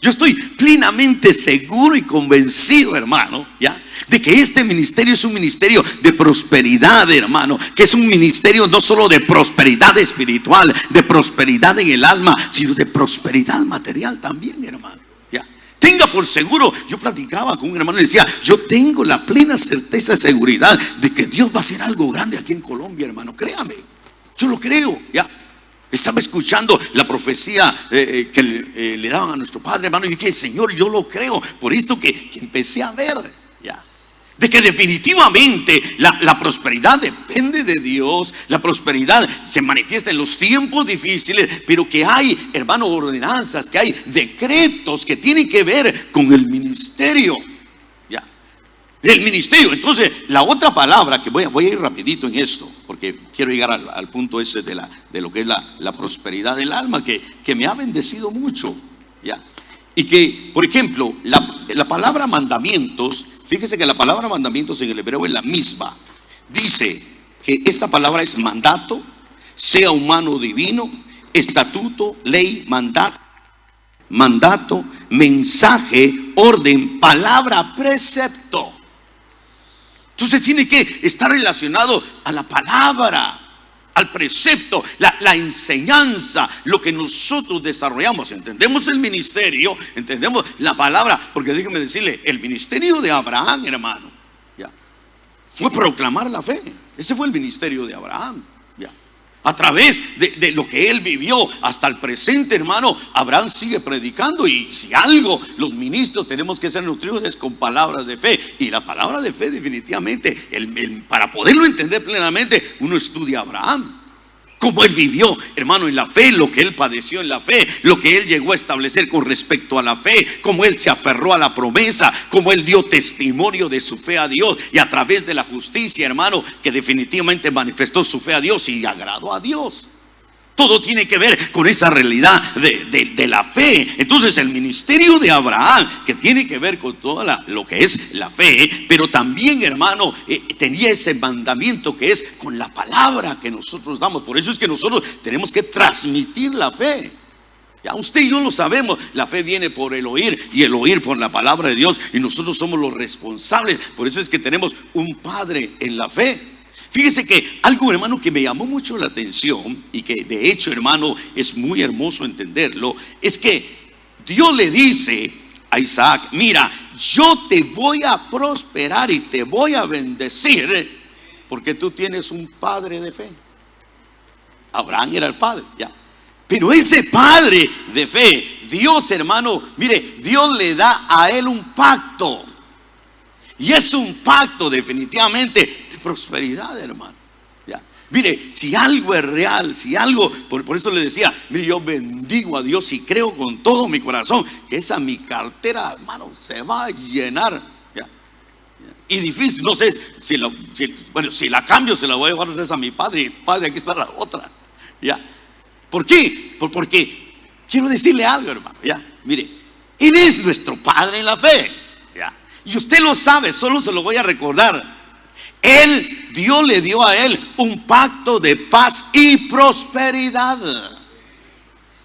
Yo estoy plenamente seguro y convencido, hermano, ya, de que este ministerio es un ministerio de prosperidad, hermano, que es un ministerio no solo de prosperidad espiritual, de prosperidad en el alma, sino de prosperidad material también, hermano. Ya, tenga por seguro. Yo platicaba con un hermano y decía: yo tengo la plena certeza y seguridad de que Dios va a hacer algo grande aquí en Colombia, hermano. Créame, yo lo creo, ya. Estaba escuchando la profecía que le daban a nuestro padre, hermano, y dije: Señor, yo lo creo. Por esto que empecé a ver, ya, de que definitivamente la prosperidad depende de Dios. La prosperidad se manifiesta en los tiempos difíciles, pero que hay, hermano, ordenanzas, que hay decretos que tienen que ver con el ministerio. Ya, el ministerio. Entonces, la otra palabra que voy a ir rapidito en esto, porque quiero llegar al punto ese de lo que es la prosperidad del alma, que me ha bendecido mucho, ¿ya? Y que, por ejemplo, la palabra mandamientos, fíjese que la palabra mandamientos en el hebreo es la misma. Dice que esta palabra es mandato, sea humano o divino, estatuto, ley, mandato, mensaje, orden, palabra, precepto. Entonces tiene que estar relacionado a la palabra, al precepto, la enseñanza, lo que nosotros desarrollamos. Entendemos el ministerio, entendemos la palabra, porque déjeme decirle, el ministerio de Abraham, hermano, ya, fue proclamar la fe. Ese fue el ministerio de Abraham, ya. A través de lo que él vivió hasta el presente, hermano, Abraham sigue predicando. Y si algo los ministros tenemos que ser nutridos es con palabras de fe. Y la palabra de fe definitivamente, para poderlo entender plenamente, uno estudia a Abraham. Cómo él vivió, hermano, en la fe, lo que él padeció en la fe, lo que él llegó a establecer con respecto a la fe, cómo él se aferró a la promesa, cómo él dio testimonio de su fe a Dios, y a través de la justicia, hermano, que definitivamente manifestó su fe a Dios y agradó a Dios. Todo tiene que ver con esa realidad de la fe. Entonces el ministerio de Abraham, que tiene que ver con toda lo que es la fe, pero también, hermano, tenía ese mandamiento que es con la palabra que nosotros damos. Por eso es que nosotros tenemos que transmitir la fe. Ya usted y yo lo sabemos, la fe viene por el oír y el oír por la palabra de Dios, y nosotros somos los responsables. Por eso es que tenemos un padre en la fe. Fíjese que algo, hermano, que me llamó mucho la atención, y que de hecho, hermano, es muy hermoso entenderlo, es que Dios le dice a Isaac: mira, yo te voy a prosperar y te voy a bendecir porque tú tienes un padre de fe. Abraham era el padre, ya. Pero ese padre de fe, Dios, hermano, mire, Dios le da a él un pacto. Y es un pacto definitivamente de prosperidad, hermano. ¿Ya? Mire, si algo es real, si algo, por eso le decía, mire, yo bendigo a Dios y creo con todo mi corazón que esa mi cartera, hermano, se va a llenar. ¿Ya? Y difícil, no sé si la cambio, se la voy a llevar a mi padre. Y padre, aquí está la otra. ¿Ya? ¿Por qué? Porque quiero decirle algo, hermano. ¿Ya? Mire, Él es nuestro Padre en la fe. ¿Ya? Y usted lo sabe, solo se lo voy a recordar. Dios le dio a él un pacto de paz y prosperidad.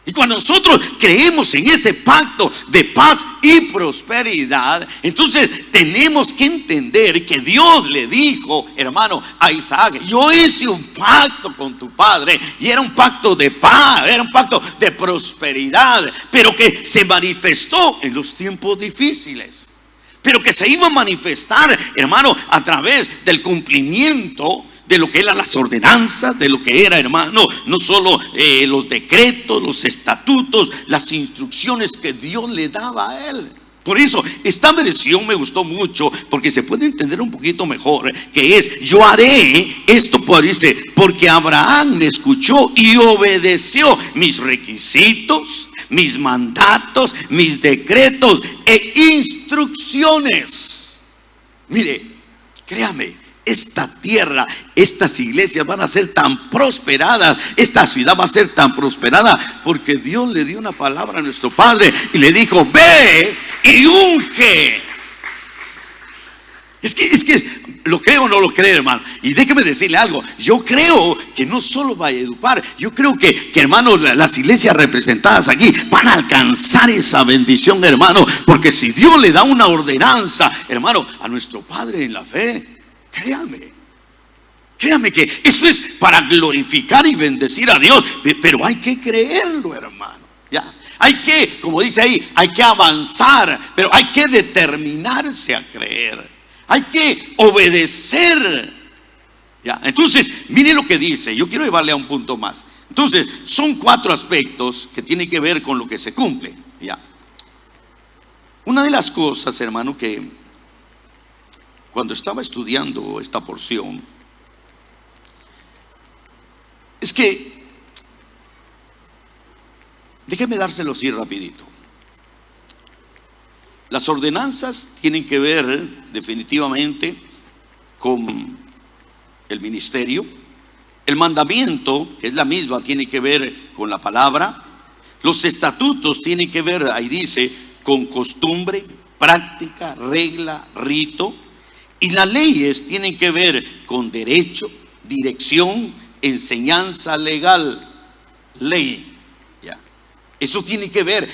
Y cuando nosotros creemos en ese pacto de paz y prosperidad, entonces tenemos que entender que Dios le dijo, hermano, a Isaac: yo hice un pacto con tu padre, y era un pacto de paz, era un pacto de prosperidad, pero que se manifestó en los tiempos difíciles. Pero que se iba a manifestar, hermano, a través del cumplimiento de lo que eran las ordenanzas, de lo que era, hermano, no solo los decretos, los estatutos, las instrucciones que Dios le daba a él. Por eso esta versión me gustó mucho, porque se puede entender un poquito mejor, que es: yo haré esto, dice, porque Abraham me escuchó y obedeció mis requisitos, mis mandatos, mis decretos e instrucciones. Mire, créame, esta tierra, estas iglesias van a ser tan prosperadas, esta ciudad va a ser tan prosperada, porque Dios le dio una palabra a nuestro Padre y le dijo: ve y unge. Es que lo creo o no lo creo, hermano. Y déjeme decirle algo: yo creo que no solo va a educar, yo creo que hermano, las iglesias representadas aquí van a alcanzar esa bendición, hermano. Porque si Dios le da una ordenanza, hermano, a nuestro Padre en la fe, créame que eso es para glorificar y bendecir a Dios. Pero hay que creerlo, hermano. Ya, hay que, como dice ahí, hay que avanzar, pero hay que determinarse a creer. Hay que obedecer. ¿Ya? Entonces, mire lo que dice. Yo quiero llevarle a un punto más. Entonces, son 4 aspectos que tienen que ver con lo que se cumple. ¿Ya? Una de las cosas, hermano, que cuando estaba estudiando esta porción, es que, déjeme dárselo así rapidito. Las ordenanzas tienen que ver definitivamente con el ministerio. El mandamiento, que es la misma, tiene que ver con la palabra. Los estatutos tienen que ver, ahí dice, con costumbre, práctica, regla, rito. Y las leyes tienen que ver con derecho, dirección, enseñanza legal, ley. Eso tiene que ver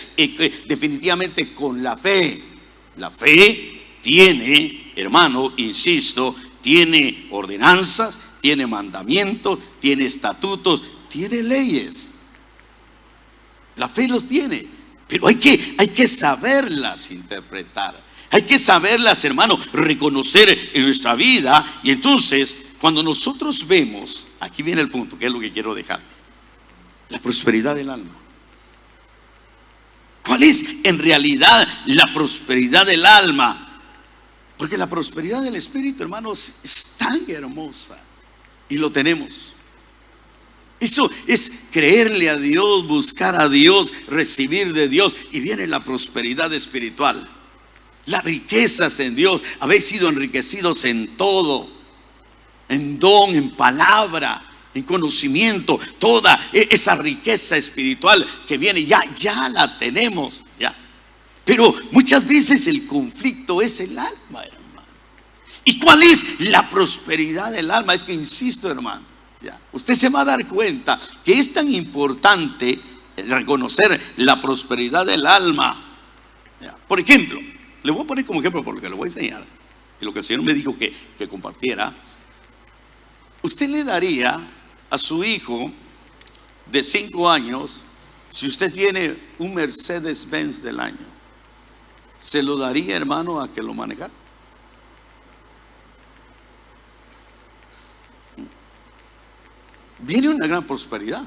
definitivamente con la fe. La fe tiene, hermano, insisto, tiene ordenanzas, tiene mandamientos, tiene estatutos, tiene leyes. La fe los tiene, pero hay que saberlas interpretar. Hay que saberlas, hermano, reconocer en nuestra vida. Y entonces cuando nosotros vemos, aquí viene el punto, que es lo que quiero dejar, la prosperidad del alma. ¿Cuál es en realidad la prosperidad del alma? Porque la prosperidad del espíritu, hermanos, es tan hermosa y lo tenemos. Eso es creerle a Dios, buscar a Dios, recibir de Dios, y viene la prosperidad espiritual. Las riquezas en Dios, habéis sido enriquecidos en todo, en don, en palabra, en conocimiento. Toda esa riqueza espiritual que viene, ya la tenemos, ya. Pero muchas veces el conflicto es el alma, hermano. ¿Y cuál es la prosperidad del alma? Es que insisto, hermano, ya, usted se va a dar cuenta que es tan importante reconocer la prosperidad del alma. Ya. Por ejemplo, le voy a poner como ejemplo por lo que le voy a enseñar, y lo que el Señor me dijo que compartiera. Usted le daría a su hijo de 5 años, si usted tiene un Mercedes-Benz del año, ¿se lo daría, hermano, a que lo manejara? Viene una gran prosperidad.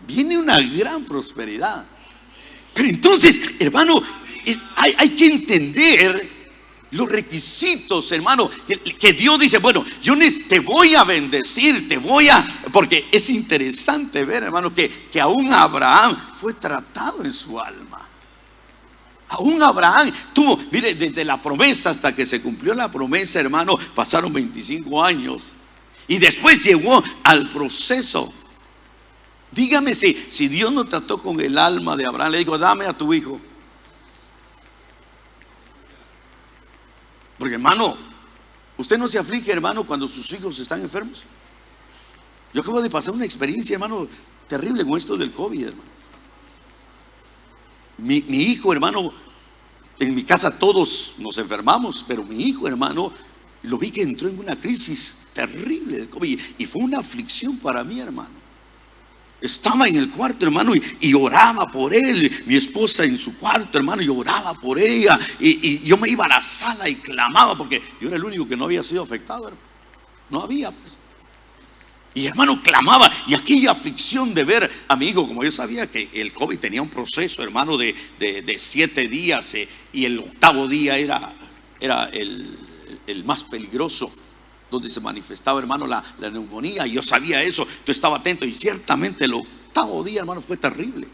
Viene una gran prosperidad. Pero entonces, hermano, hay que entender los requisitos, hermano, que Dios dice, bueno, yo te voy a bendecir, porque es interesante ver, hermano, que aún Abraham fue tratado en su alma. Aún Abraham tuvo, mire, desde la promesa hasta que se cumplió la promesa, hermano, pasaron 25 años. Y después llegó al proceso. Dígame si Dios no trató con el alma de Abraham, le dijo, dame a tu hijo. Porque, hermano, usted no se aflige, hermano, cuando sus hijos están enfermos. Yo acabo de pasar una experiencia, hermano, terrible con esto del COVID, hermano. Mi hijo, hermano, en mi casa todos nos enfermamos, pero mi hijo, hermano, lo vi que entró en una crisis terrible del COVID, y fue una aflicción para mí, hermano. Estaba en el cuarto, hermano, y oraba por él. Mi esposa en su cuarto, hermano, y oraba por ella. Y yo me iba a la sala y clamaba, porque yo era el único que no había sido afectado, hermano. No había, pues. Y, hermano, clamaba. Y aquella aflicción de ver a mi hijo, como yo sabía que el COVID tenía un proceso, hermano, de 7 días, y el 8º día era el más peligroso, donde se manifestaba, hermano, la neumonía. Y yo sabía eso, yo estaba atento, y ciertamente el 8º día, hermano, fue terrible.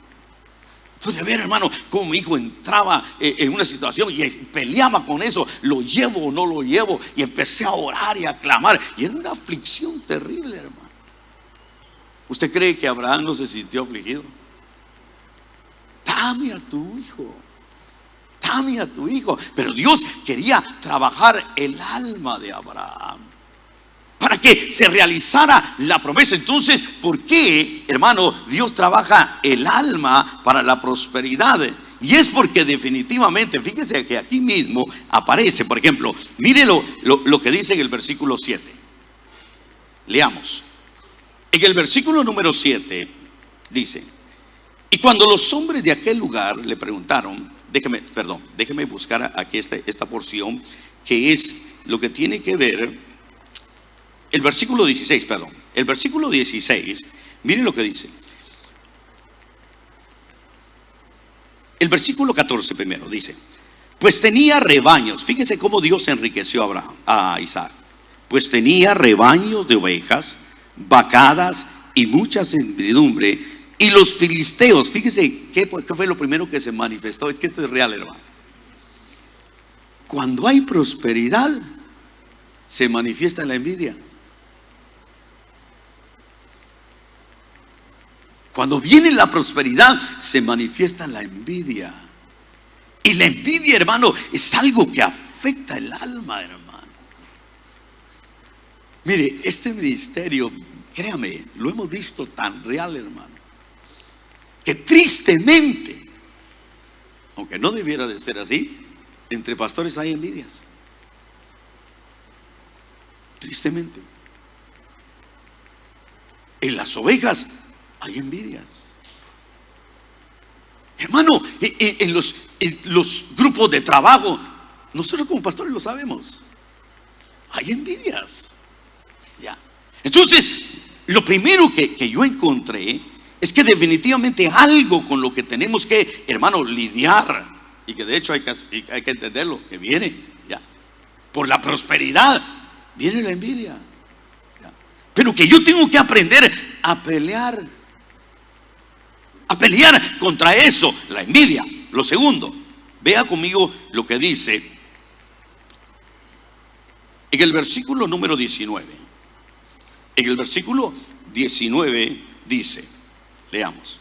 Pude ver, hermano, cómo mi hijo entraba en una situación y peleaba con eso, lo llevo o no lo llevo, y empecé a orar y a clamar, y era una aflicción terrible, hermano. ¿Usted cree que Abraham no se sintió afligido? Dame a tu hijo, dame a tu hijo. Pero Dios quería trabajar el alma de Abraham para que se realizara la promesa. Entonces, ¿por qué, hermano, Dios trabaja el alma para la prosperidad? Y es porque definitivamente, fíjese que aquí mismo aparece, por ejemplo, mire lo que dice en el versículo 7. Leamos. En el versículo número 7 dice: y cuando los hombres de aquel lugar le preguntaron, déjeme buscar aquí esta porción, que es lo que tiene que ver. El versículo 16, el versículo 16, miren lo que dice. El versículo 14 primero dice: pues tenía rebaños. Fíjese cómo Dios enriqueció a Isaac. Pues tenía rebaños de ovejas, vacadas y mucha servidumbre. Y los filisteos, fíjese qué fue lo primero que se manifestó. Es que esto es real, hermano. Cuando hay prosperidad, se manifiesta la envidia. Cuando viene la prosperidad, se manifiesta la envidia. Y la envidia, hermano, es algo que afecta el alma, hermano. Mire, este ministerio, créame, lo hemos visto tan real, hermano, que tristemente, aunque no debiera de ser así, entre pastores hay envidias. Tristemente. En las ovejas hay envidias. Hermano, en los grupos de trabajo, nosotros como pastores lo sabemos, hay envidias. Ya. Entonces, lo primero que yo encontré es que definitivamente algo con lo que tenemos que, hermano, lidiar, y que de hecho hay que entenderlo, que viene, ya, por la prosperidad, viene la envidia, ya. Pero que yo tengo que aprender a pelear contra eso, la envidia. Lo segundo, vea conmigo lo que dice en el versículo número 19. En el versículo 19 dice, leamos: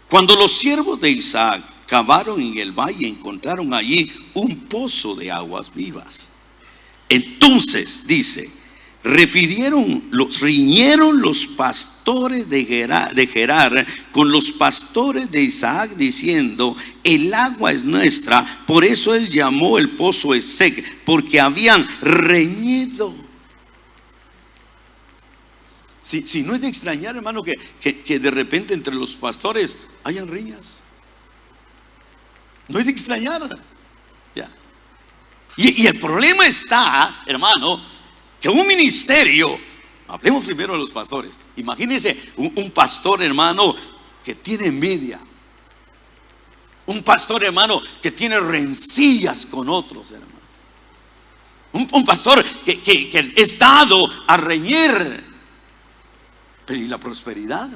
cuando los siervos de Isaac cavaron en el valle, encontraron allí un pozo de aguas vivas. Entonces dice, riñeron los pastores de Gerar con los pastores de Isaac, diciendo, el agua es nuestra. Por eso él llamó el pozo Esek, porque habían reñido. Si no es de extrañar, hermano, que de repente entre los pastores hayan riñas. No es de extrañar, ya. Y el problema está, hermano, que un ministerio, hablemos primero de los pastores. Imagínense un pastor, hermano, que tiene envidia. Un pastor, hermano, que tiene rencillas con otros, hermano. Un pastor que es dado a reñir. Pero ¿y la prosperidad?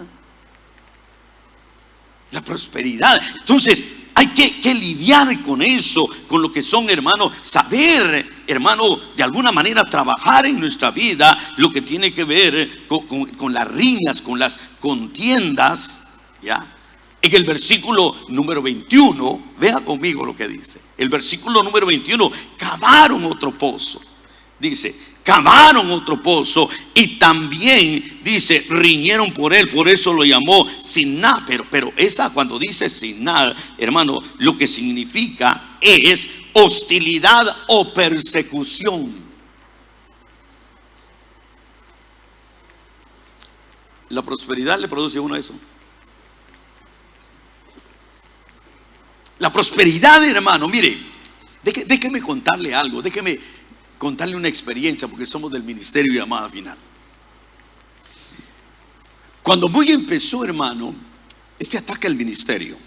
La prosperidad. Entonces hay que lidiar con eso, con lo que son, hermano, saber, hermano, de alguna manera trabajar en nuestra vida lo que tiene que ver con las riñas, con las contiendas, ¿ya? En el versículo número 21, vea conmigo lo que dice. El versículo número 21, cavaron otro pozo. Dice, cavaron otro pozo y también dice, riñeron por él, por eso lo llamó Simná. Pero esa, cuando dice Simná, hermano, lo que significa es hostilidad o persecución. La prosperidad le produce a uno eso. La prosperidad, hermano, mire, déjeme contarle algo, déjeme contarle una experiencia, porque somos del ministerio Llamada Final. Cuando muy empezó, hermano, este ataque al ministerio,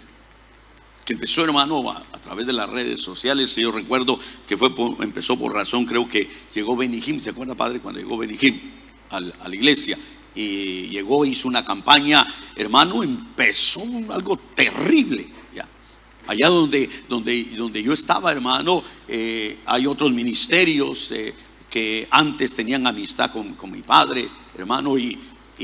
que empezó, hermano, a través de las redes sociales, yo recuerdo que empezó por razón, creo que llegó Benny Hinn, ¿se acuerda, padre? Cuando llegó Benny Hinn a la iglesia, y llegó, hizo una campaña, hermano, empezó algo terrible. Allá donde yo estaba, hermano, hay otros ministerios que antes tenían amistad con mi padre, hermano, y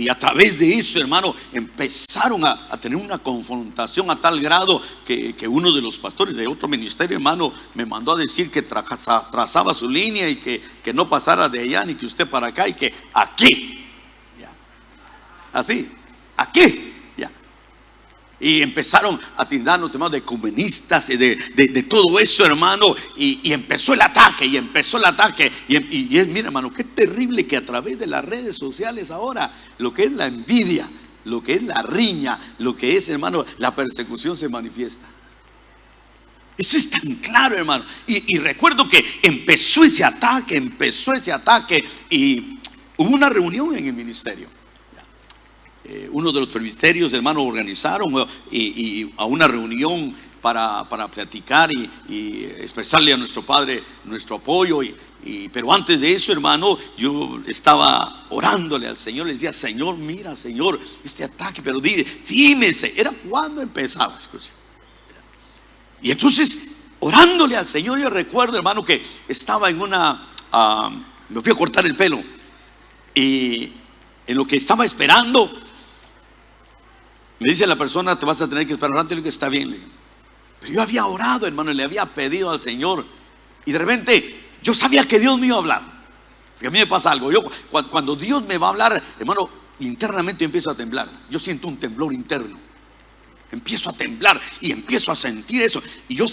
a través de eso, hermano, empezaron a tener una confrontación a tal grado que uno de los pastores de otro ministerio, hermano, me mandó a decir que trazaba su línea y que no pasara de allá ni que usted para acá y que aquí, ya. Así, aquí. Y empezaron a tildarnos, hermano, de comunistas y de todo eso, hermano. Y empezó el ataque, y mira, hermano, qué terrible que a través de las redes sociales ahora, lo que es la envidia, lo que es la riña, lo que es, hermano, la persecución se manifiesta. Eso es tan claro, hermano. Y recuerdo que empezó ese ataque, y hubo una reunión en el ministerio. Uno de los presbiterios, hermanos, organizaron y a una reunión para platicar y expresarle a nuestro Padre nuestro apoyo. Pero antes de eso, hermano, yo estaba orándole al Señor. Le decía, Señor, mira, Señor, este ataque, pero dime, era cuando empezaba, escucha. Y entonces, orándole al Señor, yo recuerdo, hermano, que estaba en me fui a cortar el pelo, y en lo que estaba esperando, me dice la persona, te vas a tener que esperar un rato. Y le digo, está bien. Pero yo había orado, hermano, y le había pedido al Señor. Y de repente, yo sabía que Dios me iba a hablar. Porque a mí me pasa algo. Cuando Dios me va a hablar, hermano, internamente yo empiezo a temblar. Yo siento un temblor interno. Empiezo a temblar y empiezo a sentir eso. Y yo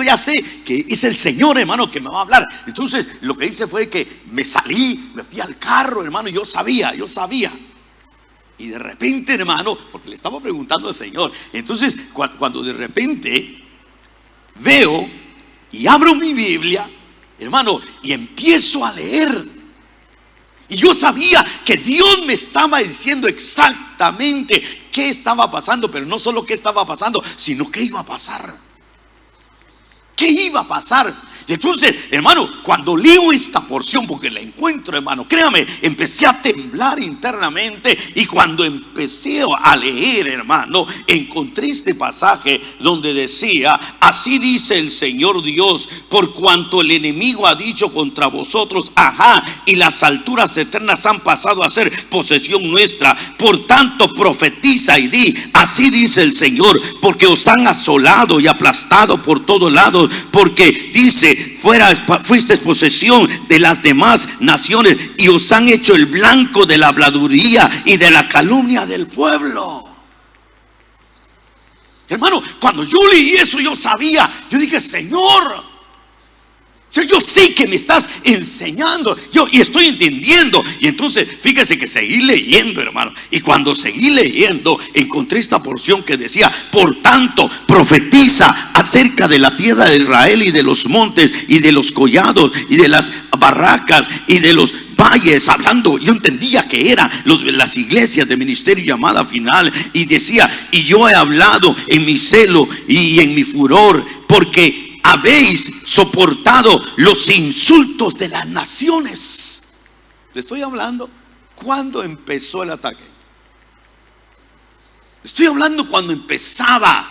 ya sé que es el Señor, hermano, que me va a hablar. Entonces, lo que hice fue que me salí, me fui al carro, hermano, y yo sabía. Y de repente, hermano, porque le estaba preguntando al Señor, entonces cuando de repente veo y abro mi Biblia, hermano, y empiezo a leer Y yo sabía que Dios me estaba diciendo exactamente qué estaba pasando, pero no solo qué estaba pasando, sino qué iba a pasar. ¿Qué iba a pasar? Y entonces, hermano, cuando leo esta porción, porque la encuentro, hermano, créame, empecé a temblar internamente. Y cuando empecé a leer, hermano, encontré este pasaje donde decía: así dice el Señor Dios, por cuanto el enemigo ha dicho contra vosotros, ajá, y las alturas eternas han pasado a ser posesión nuestra. Por tanto, profetiza y di: así dice el Señor, porque os han asolado y aplastado por todos lados, porque dice: fuisteis posesión de las demás naciones, y os han hecho el blanco de la habladuría y de la calumnia del pueblo. Hermano, cuando yo leí eso, yo sabía, yo dije: Señor, yo sé que me estás enseñando, y estoy entendiendo. Y entonces fíjese que seguí leyendo, hermano, y cuando seguí leyendo encontré esta porción que decía: por tanto, profetiza acerca de la tierra de Israel y de los montes y de los collados y de las barracas y de los valles. Hablando, yo entendía que eran las iglesias de Ministerio Llamada Final. Y decía: y yo he hablado en mi celo y en mi furor, porque habéis soportado los insultos de las naciones. Le estoy hablando cuando empezó el ataque. Estoy hablando cuando empezaba.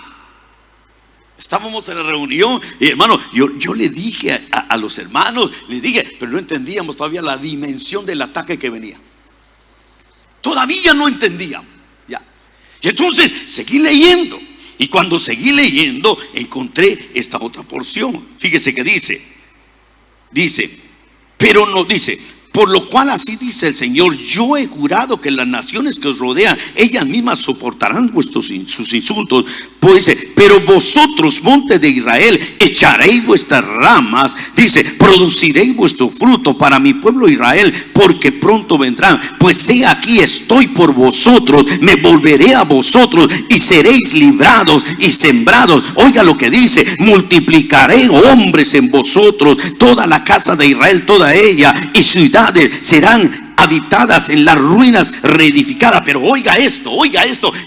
Estábamos en la reunión y, hermano, yo le dije a los hermanos, les dije, pero no entendíamos todavía la dimensión del ataque que venía. Todavía no entendíamos. Ya. Y entonces seguí leyendo. Y cuando seguí leyendo, encontré esta otra porción. Fíjese que dice, pero no dice: por lo cual así dice el Señor, yo he jurado que las naciones que os rodean, ellas mismas soportarán sus insultos. Pues dice: pero vosotros, monte de Israel, echaréis vuestras ramas, dice, produciréis vuestro fruto para mi pueblo Israel, porque pronto vendrán. Pues he aquí, estoy por vosotros, me volveré a vosotros y seréis librados y sembrados. Oiga lo que dice: multiplicaré hombres en vosotros, toda la casa de Israel, toda ella, y ciudades serán habitadas, en las ruinas reedificadas. Pero oiga esto,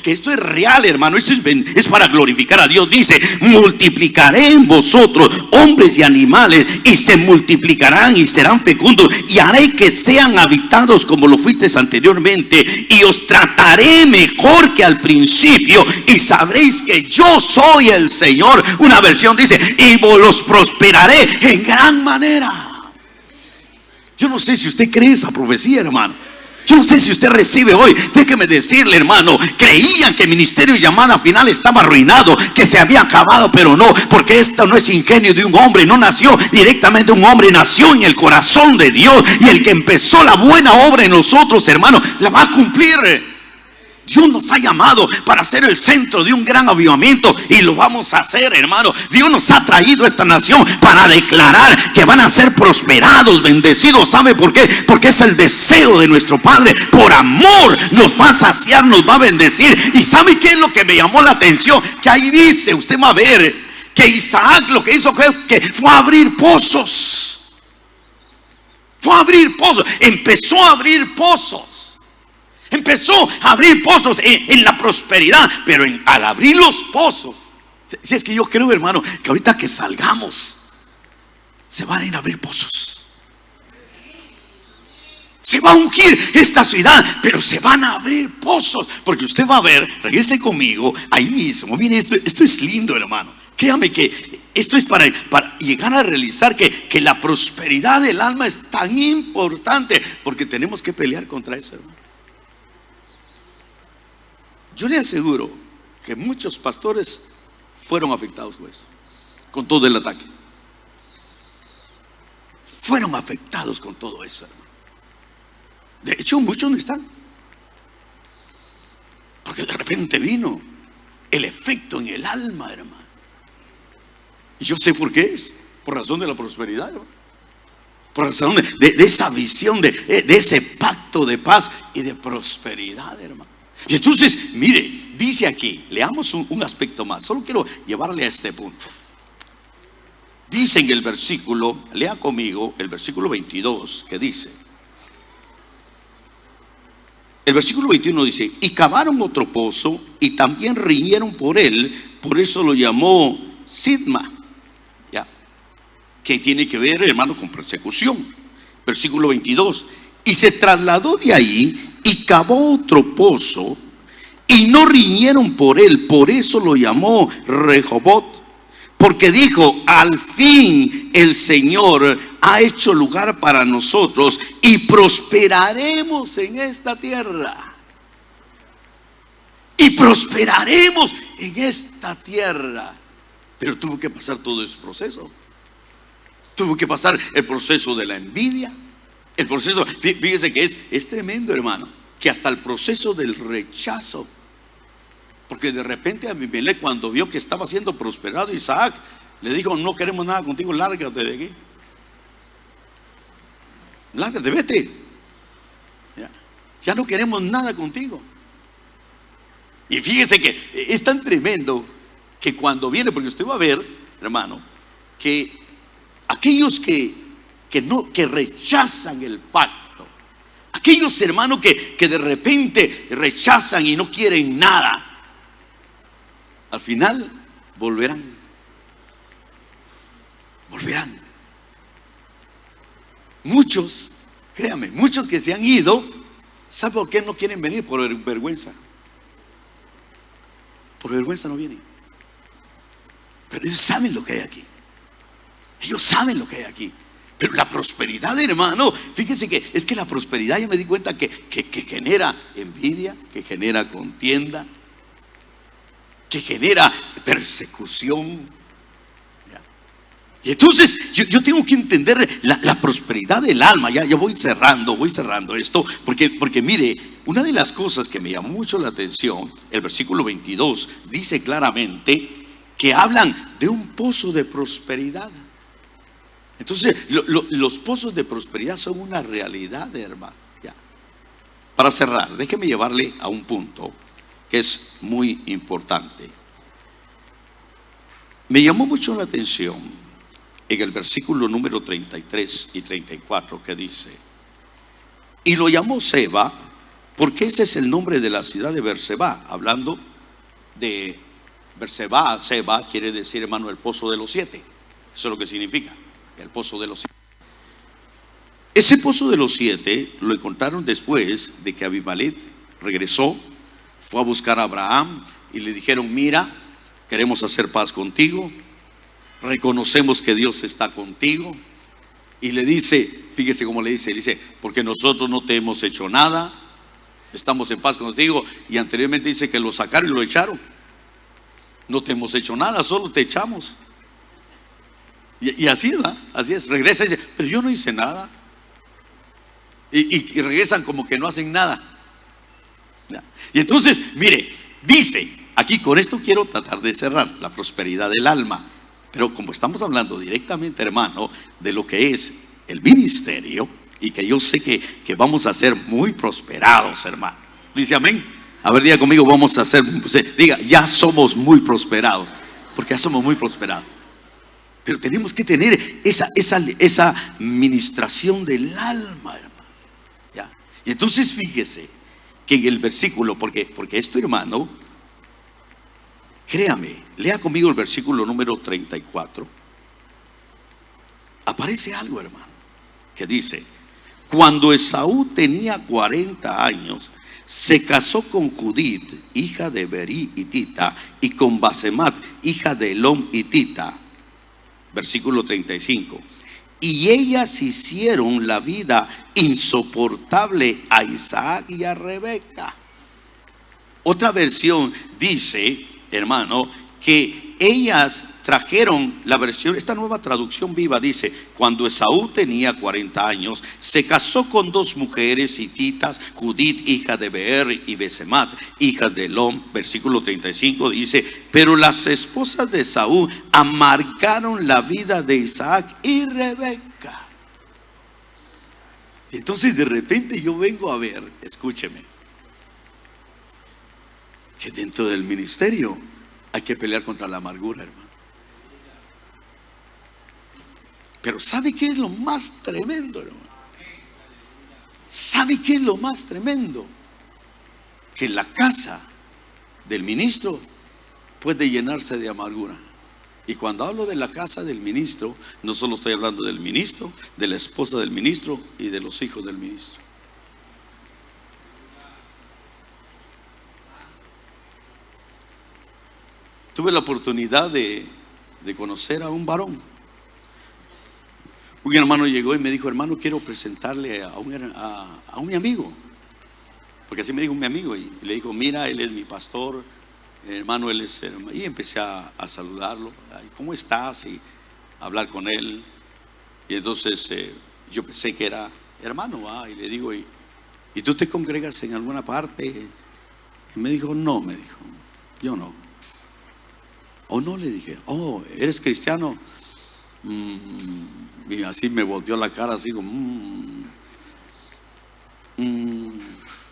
que esto es real, hermano. Esto es para glorificar a Dios. Dice: multiplicaré en vosotros hombres y animales, y se multiplicarán y serán fecundos, y haré que sean habitados como lo fuisteis anteriormente, y os trataré mejor que al principio, y sabréis que yo soy el Señor. Una versión dice: y los prosperaré en gran manera. Yo no sé si usted cree esa profecía, hermano. Yo no sé si usted recibe hoy. Déjeme decirle, hermano, creían que el Ministerio Llamada Final estaba arruinado, que se había acabado, pero no, porque esto no es ingenio de un hombre, no nació directamente de un hombre, nació en el corazón de Dios. Y el que empezó la buena obra en nosotros, hermano, la va a cumplir. Dios nos ha llamado para ser el centro de un gran avivamiento, y lo vamos a hacer, hermano. Dios nos ha traído a esta nación para declarar que van a ser prosperados, bendecidos. ¿Sabe por qué? Porque es el deseo de nuestro Padre. Por amor nos va a saciar, nos va a bendecir. ¿Y sabe qué es lo que me llamó la atención? Que ahí dice, usted va a ver, que Isaac lo que hizo fue a abrir pozos. Fue a abrir pozos. Empezó a abrir pozos. Empezó a abrir pozos en la prosperidad. Pero al abrir los pozos, si es que yo creo, hermano, que ahorita que salgamos, se van a ir a abrir pozos. Se va a ungir esta ciudad, pero se van a abrir pozos. Porque usted va a ver, regrese conmigo ahí mismo. Mire, esto es lindo, hermano. Créame que esto es para llegar a realizar que la prosperidad del alma es tan importante, porque tenemos que pelear contra eso, hermano. Yo le aseguro que muchos pastores fueron afectados con eso, con todo el ataque. Fueron afectados con todo eso, hermano. De hecho, muchos no están, porque de repente vino el efecto en el alma, hermano. Y yo sé por qué es. Por razón de la prosperidad, hermano. Por razón de esa visión, de ese pacto de paz y de prosperidad, hermano. Y entonces, mire, dice aquí, leamos un aspecto más. Solo quiero llevarle a este punto. Dice en el versículo, lea conmigo el versículo 22, que dice: el versículo 21 dice: y cavaron otro pozo y también riñeron por él, por eso lo llamó Sidma. ¿Ya? Que tiene que ver, hermano, con persecución. Versículo 22: y se trasladó de ahí y cavó otro pozo y no riñeron por él, por eso lo llamó Rehobot, porque dijo: al fin el Señor ha hecho lugar para nosotros y prosperaremos en esta tierra. Y prosperaremos en esta tierra. Pero tuvo que pasar todo ese proceso. Tuvo que pasar el proceso de la envidia. El proceso, fíjese que es tremendo, hermano, que hasta el proceso del rechazo. Porque de repente Abimelech, cuando vio que estaba siendo prosperado Isaac, le dijo: no queremos nada contigo, lárgate de aquí. Lárgate, vete. Ya no queremos nada contigo. Y fíjese que es tan tremendo que cuando viene, porque usted va a ver, hermano, que aquellos que rechazan el pacto, aquellos, hermanos, que de repente rechazan y no quieren nada, al final volverán. Muchos, créame, muchos que se han ido, ¿sabe por qué no quieren venir? Por vergüenza. Por vergüenza no vienen. Pero ellos saben lo que hay aquí. Ellos saben lo que hay aquí. Pero la prosperidad, hermano, fíjense que es que la prosperidad, ya me di cuenta que genera envidia, que genera contienda, que genera persecución. Y entonces yo tengo que entender la prosperidad del alma. Ya voy cerrando esto, porque mire, una de las cosas que me llamó mucho la atención, el versículo 22 dice claramente que hablan de un pozo de prosperidad. Entonces los pozos de prosperidad son una realidad, hermano. Ya. Para cerrar, déjeme llevarle a un punto que es muy importante. Me llamó mucho la atención en el versículo número 33 y 34, que dice: y lo llamó Seba, porque ese es el nombre de la ciudad de Berseba. Hablando de Berseba, Seba quiere decir, hermano, el pozo de los 7. Eso es lo que significa, el pozo de los 7. Ese pozo de los 7 lo encontraron después de que Abimelech regresó, fue a buscar a Abraham y le dijeron: mira, queremos hacer paz contigo, reconocemos que Dios está contigo. Y le dice, fíjese cómo le dice, porque nosotros no te hemos hecho nada, estamos en paz contigo. Y anteriormente dice que lo sacaron y lo echaron. No te hemos hecho nada, solo te echamos. Y así va, así es. Regresa y dice: pero yo no hice nada. Y regresan como que no hacen nada. Y entonces, mire, dice aquí, con esto quiero tratar de cerrar la prosperidad del alma. Pero como estamos hablando directamente, hermano, de lo que es el ministerio, y que yo sé que vamos a ser muy prosperados, hermano. Dice amén. A ver, diga conmigo: vamos a ser, diga, ya somos muy prosperados. Porque ya somos muy prosperados. Pero tenemos que tener esa ministración del alma, hermano. ¿Ya? Y entonces fíjese que en el versículo, porque esto, hermano, créame, lea conmigo el versículo número 34. Aparece algo, hermano, que dice: cuando Esaú tenía 40 años, se casó con Judith, hija de Berí hitita, y con Basemat, hija de Elón hitita. Versículo 35. Y ellas hicieron la vida insoportable a Isaac y a Rebeca. Otra versión dice, hermano, que ellas trajeron la versión, esta nueva traducción viva dice: cuando Esaú tenía 40 años, se casó con 2 mujeres hititas, Judith, hija de Beer, y Basemat, hija de Elón. Versículo 35 dice: pero las esposas de Esaú amargaron la vida de Isaac y Rebeca. Entonces de repente yo vengo a ver, escúcheme, que dentro del ministerio hay que pelear contra la amargura, hermano. Pero ¿sabe qué es lo más tremendo, hermano? ¿Sabe qué es lo más tremendo? que la casa del ministro puede llenarse de amargura. Y cuando hablo de la casa del ministro, no solo estoy hablando del ministro, de la esposa del ministro y de los hijos del ministro. Tuve la oportunidad de conocer a un varón. Un hermano llegó y me dijo: hermano, quiero presentarle a un amigo. Porque así me dijo mi amigo, y le dijo: mira, él es mi pastor, hermano, él es hermano. Y empecé a saludarlo: ¿cómo estás? Y hablar con él. Y entonces yo pensé que era hermano, y le digo: ¿y tú te congregas en alguna parte? Y me dijo: no, me dijo, yo no. ¿O no? Le dije: oh, ¿eres cristiano? Y así me volteó la cara, así como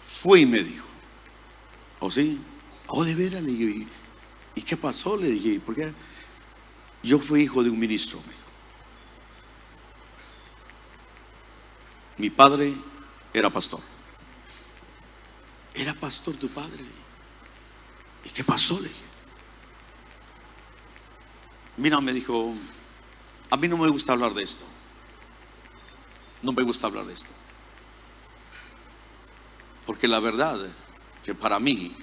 fui, y me dijo: ¿oh sí? Oh, de veras. Le dije: ¿y qué pasó? Le dije: ¿por qué? Yo fui hijo de un ministro, me dijo. Mi padre era pastor. ¿Era pastor tu padre? ¿Y qué pasó? Le dije: mira, me dijo, a mí no me gusta hablar de esto. No me gusta hablar de esto. Porque la verdad que para mí,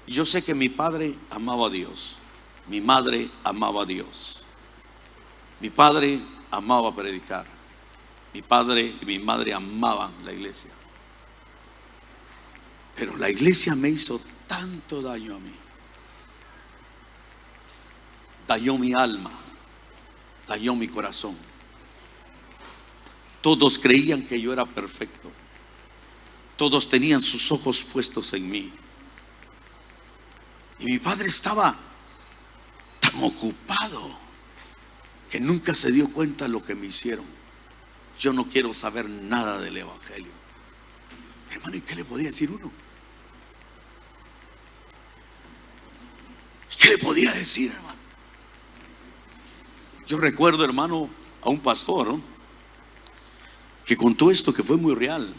yo sé que mi padre amaba a Dios, mi madre amaba a Dios, mi padre amaba predicar, mi padre y mi madre amaban la iglesia. Pero la iglesia me hizo tanto daño a mí. Dañó mi alma, dañó mi corazón. Todos creían que yo era perfecto. Todos tenían sus ojos puestos en mí. Y mi padre estaba tan ocupado que nunca se dio cuenta de lo que me hicieron. Yo no quiero saber nada del evangelio. Hermano, ¿y qué le podía decir uno? ¿Qué le podía decir, hermano? Yo recuerdo, hermano, a un pastor, ¿no?, que contó esto, que fue muy real.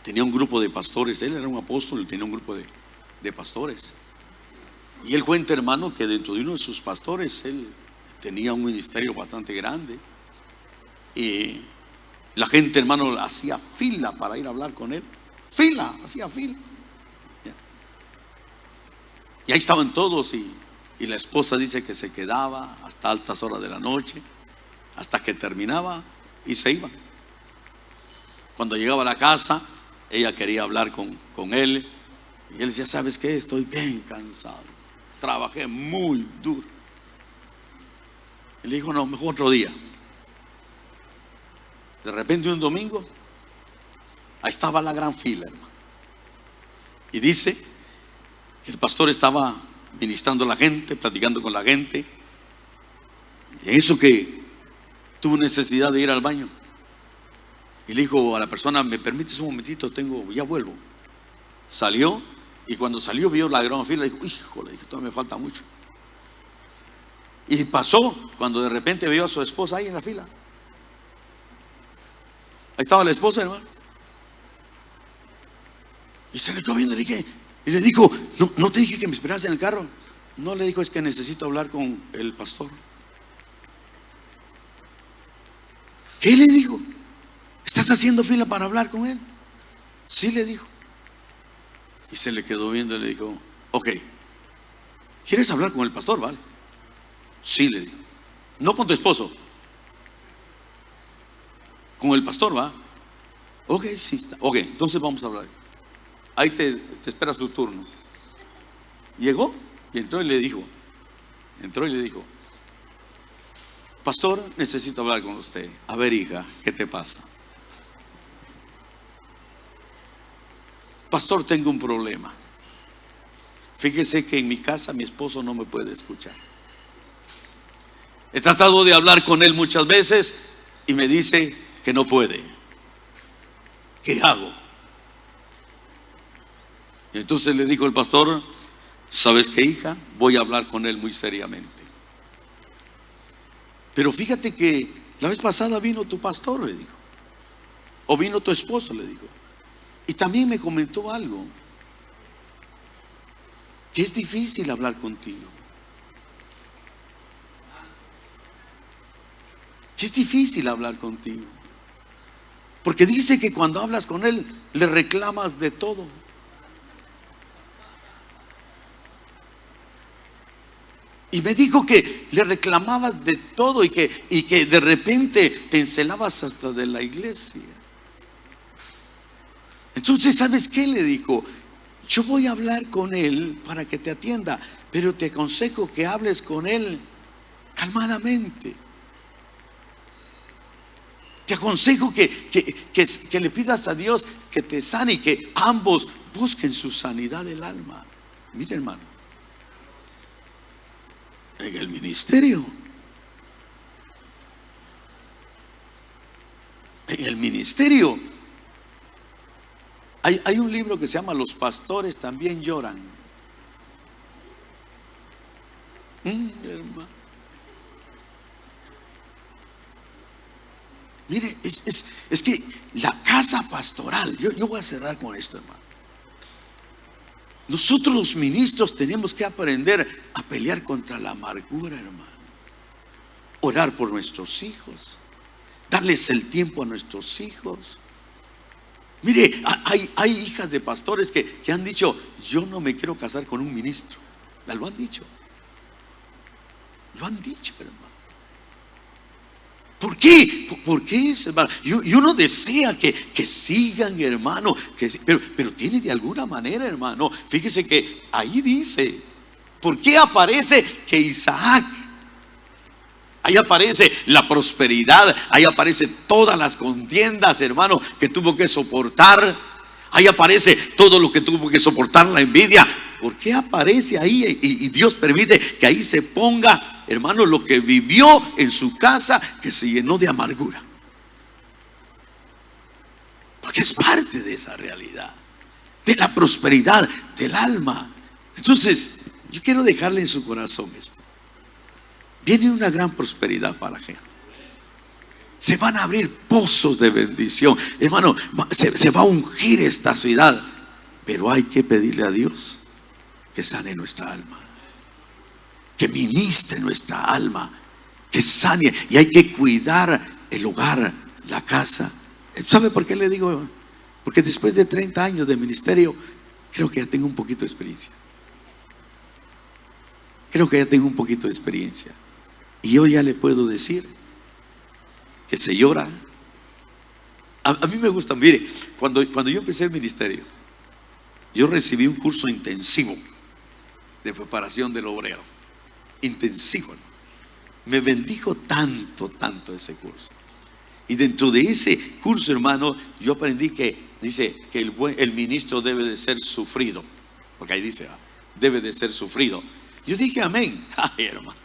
Tenía un grupo de pastores. Él era un apóstol y tenía un grupo de pastores. Y él cuenta, hermano, que dentro de uno de sus pastores, él tenía un ministerio bastante grande. Y la gente, hermano, hacía fila para ir a hablar con él. Hacía fila. Y ahí estaban todos, y la esposa dice que se quedaba hasta altas horas de la noche, hasta que terminaba y se iba. Cuando llegaba a la casa, ella quería hablar con él, y él decía: ¿sabes qué? Estoy bien cansado, trabajé muy duro. Y le dijo: no, mejor otro día. De repente un domingo, ahí estaba la gran fila, hermano. Y dice que el pastor estaba ministrando a la gente, platicando con la gente. Y eso que tuvo necesidad de ir al baño. Y le dijo a la persona: ¿me permites un momentito? Ya vuelvo. Salió, y cuando salió vio la gran fila. Dijo: híjole, todavía me falta mucho. Y pasó cuando de repente vio a su esposa ahí en la fila. Ahí estaba la esposa, hermano. Y se le quedó viendo. Y le dijo: ¿no te dije que me esperase en el carro? No, le dijo: es que necesito hablar con el pastor. ¿Qué le dijo? ¿Estás haciendo fila para hablar con él? Sí, le dijo. Y se le quedó viendo y le dijo: ok, ¿quieres hablar con el pastor? Vale. Sí, le dijo. No con tu esposo, con el pastor, va. Ok, sí está. Ok, entonces vamos a hablar. Ahí te esperas tu turno. Llegó y entró y le dijo: pastor, necesito hablar con usted. A ver, hija, ¿qué te pasa? Pastor, tengo un problema. Fíjese que en mi casa mi esposo no me puede escuchar. He tratado de hablar con él muchas veces y me dice que no puede. ¿Qué hago? Y entonces le dijo el pastor: ¿sabes qué, hija? Voy a hablar con él muy seriamente. Pero fíjate que la vez pasada vino tu pastor, le dijo. O vino tu esposo, le dijo. Y también me comentó algo. que es difícil hablar contigo. Que es difícil hablar contigo. Porque dice que cuando hablas con Él, le reclamas de todo. Y me dijo que le reclamabas de todo y que de repente te encelabas hasta de la iglesia. Entonces, ¿sabes qué? Le dijo: yo voy a hablar con él para que te atienda, pero te aconsejo que hables con él calmadamente. Te aconsejo que le pidas a Dios que te sane y que ambos busquen su sanidad del alma. Mire, hermano, en el ministerio, hay un libro que se llama Los pastores también lloran. Hermano, mire, es que la casa pastoral, yo voy a cerrar con esto, hermano. Nosotros los ministros tenemos que aprender a pelear contra la amargura, hermano. Orar por nuestros hijos, darles el tiempo a nuestros hijos. Mire, hay hijas de pastores que han dicho: yo no me quiero casar con un ministro. Lo han dicho. Lo han dicho, hermano. ¿Por qué? ¿Por qué eso, hermano? Y uno desea que sigan, hermano, pero tiene de alguna manera, hermano. Fíjese que ahí dice: ¿por qué aparece que Isaac? Ahí aparece la prosperidad, ahí aparece todas las contiendas, hermano, que tuvo que soportar. Ahí aparece todo lo que tuvo que soportar, la envidia. ¿Por qué aparece ahí? Y Dios permite que ahí se ponga, hermano, lo que vivió en su casa, que se llenó de amargura. Porque es parte de esa realidad, de la prosperidad del alma. Entonces, yo quiero dejarle en su corazón esto. Viene una gran prosperidad para Jehová. Se van a abrir pozos de bendición, hermano. Se va a ungir esta ciudad. Pero hay que pedirle a Dios que sane nuestra alma, que ministre nuestra alma, que sane. Y hay que cuidar el hogar, la casa. ¿Sabe por qué le digo? Porque después de 30 años de ministerio, creo que ya tengo un poquito de experiencia. Y yo ya le puedo decir que se llora. A mí me gusta, mire, cuando yo empecé el ministerio, yo recibí un curso intensivo de preparación del obrero. Intensivo. Me bendijo tanto ese curso. Y dentro de ese curso, hermano, yo aprendí que dice que el ministro debe de ser sufrido. Porque ahí dice, debe de ser sufrido. Yo dije amén. Ay, hermano.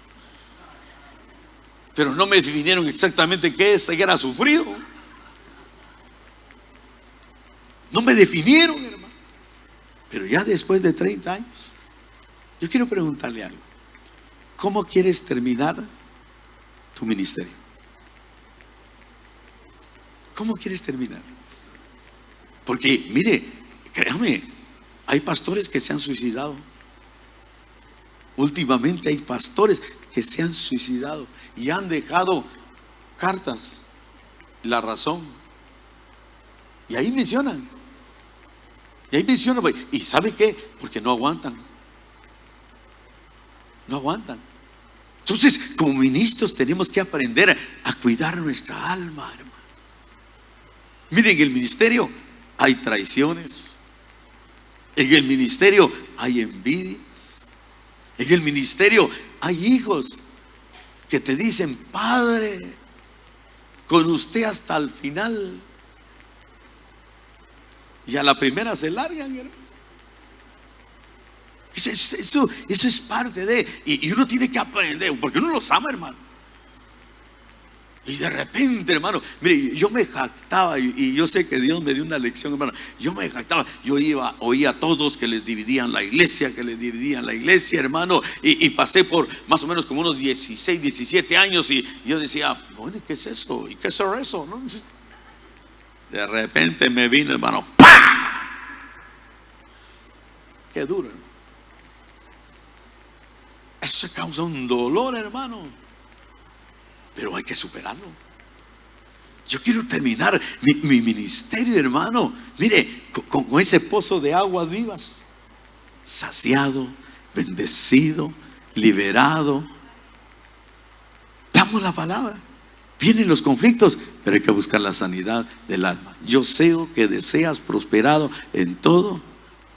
Pero no me definieron exactamente qué era sufrido. No me definieron, hermano. Pero ya después de 30 años, yo quiero preguntarle algo. ¿Cómo quieres terminar tu ministerio? ¿Cómo quieres terminar? Porque, mire, créame, hay pastores que se han suicidado. Últimamente hay pastores que se han suicidado y han dejado cartas, la razón. Y ahí mencionan. ¿Y sabe qué? Porque no aguantan. No aguantan. Entonces, como ministros tenemos que aprender a cuidar nuestra alma, hermano. Miren, en el ministerio hay traiciones. En el ministerio hay envidias. En el ministerio hay hijos que te dicen: padre, con usted hasta el final. Y a la primera se largan, hermano. Eso es parte de. Y uno tiene que aprender, porque uno los ama, hermano. Y de repente, hermano, mire, yo me jactaba, y yo sé que Dios me dio una lección, hermano. Yo me jactaba, oía a todos que les dividían la iglesia, hermano. Y pasé por más o menos como unos 16, 17 años. Y yo decía: bueno, ¿qué es esto? ¿Y qué es eso? ¿No? De repente me vino, hermano, ¡pam! Qué duro, hermano. Eso causa un dolor, hermano, pero hay que superarlo. Yo quiero terminar mi ministerio, hermano, mire, con ese pozo de aguas vivas, saciado, bendecido, liberado. Damos la palabra. Vienen los conflictos, pero hay que buscar la sanidad del alma. Yo sé que deseas prosperado en todo,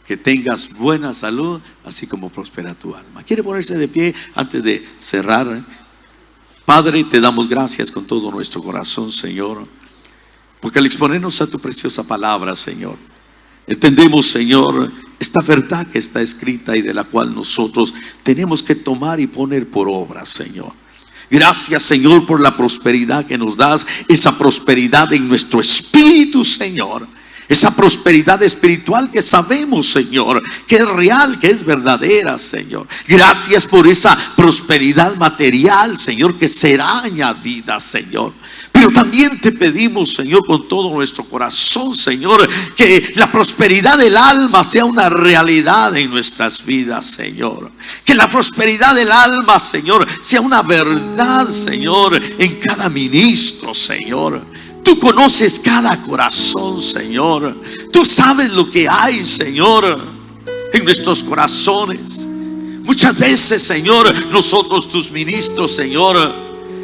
que tengas buena salud, así como prospera tu alma. ¿Quiere ponerse de pie antes de cerrar? Padre, te damos gracias con todo nuestro corazón, Señor, porque al exponernos a tu preciosa palabra, Señor, entendemos, Señor, esta verdad que está escrita y de la cual nosotros tenemos que tomar y poner por obra, Señor. Gracias, Señor, por la prosperidad que nos das, esa prosperidad en nuestro espíritu, Señor. Esa prosperidad espiritual que sabemos, Señor, que es real, que es verdadera, Señor. Gracias por esa prosperidad material, Señor, que será añadida, Señor. Pero también te pedimos, Señor, con todo nuestro corazón, Señor, que la prosperidad del alma sea una realidad en nuestras vidas, Señor. Que la prosperidad del alma, Señor, sea una verdad, Señor, en cada ministro, Señor. Tú conoces cada corazón, Señor. Tú sabes lo que hay, Señor, en nuestros corazones. Muchas veces, Señor, nosotros tus ministros, Señor,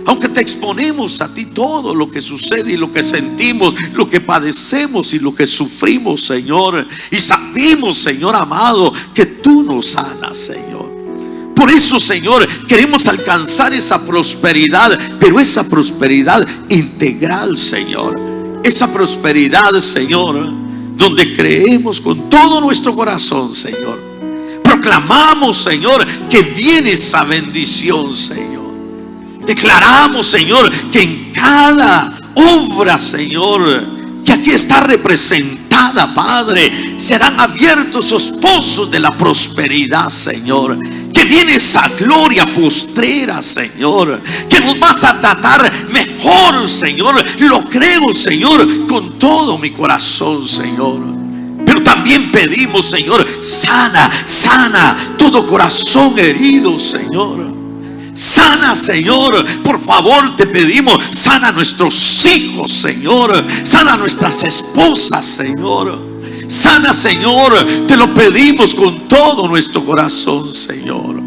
aunque te exponemos a ti todo lo que sucede y lo que sentimos, lo que padecemos y lo que sufrimos, Señor, y sabemos, Señor amado, que tú nos sanas, Señor. Por eso, Señor, queremos alcanzar esa prosperidad, pero esa prosperidad integral, Señor. Esa prosperidad, Señor, donde creemos con todo nuestro corazón, Señor. Proclamamos, Señor, que viene esa bendición, Señor. Declaramos, Señor, que en cada obra, Señor, que aquí está representada, Padre, serán abiertos esos pozos de la prosperidad, Señor. Que viene esa gloria postrera, Señor, que nos vas a tratar mejor, Señor. Lo creo, Señor, con todo mi corazón, Señor. Pero también pedimos, Señor, sana todo corazón herido, Señor. Sana, Señor, por favor te pedimos, sana a nuestros hijos, Señor. Sana a nuestras esposas, Señor. Sana, Señor, te lo pedimos con todo nuestro corazón, Señor,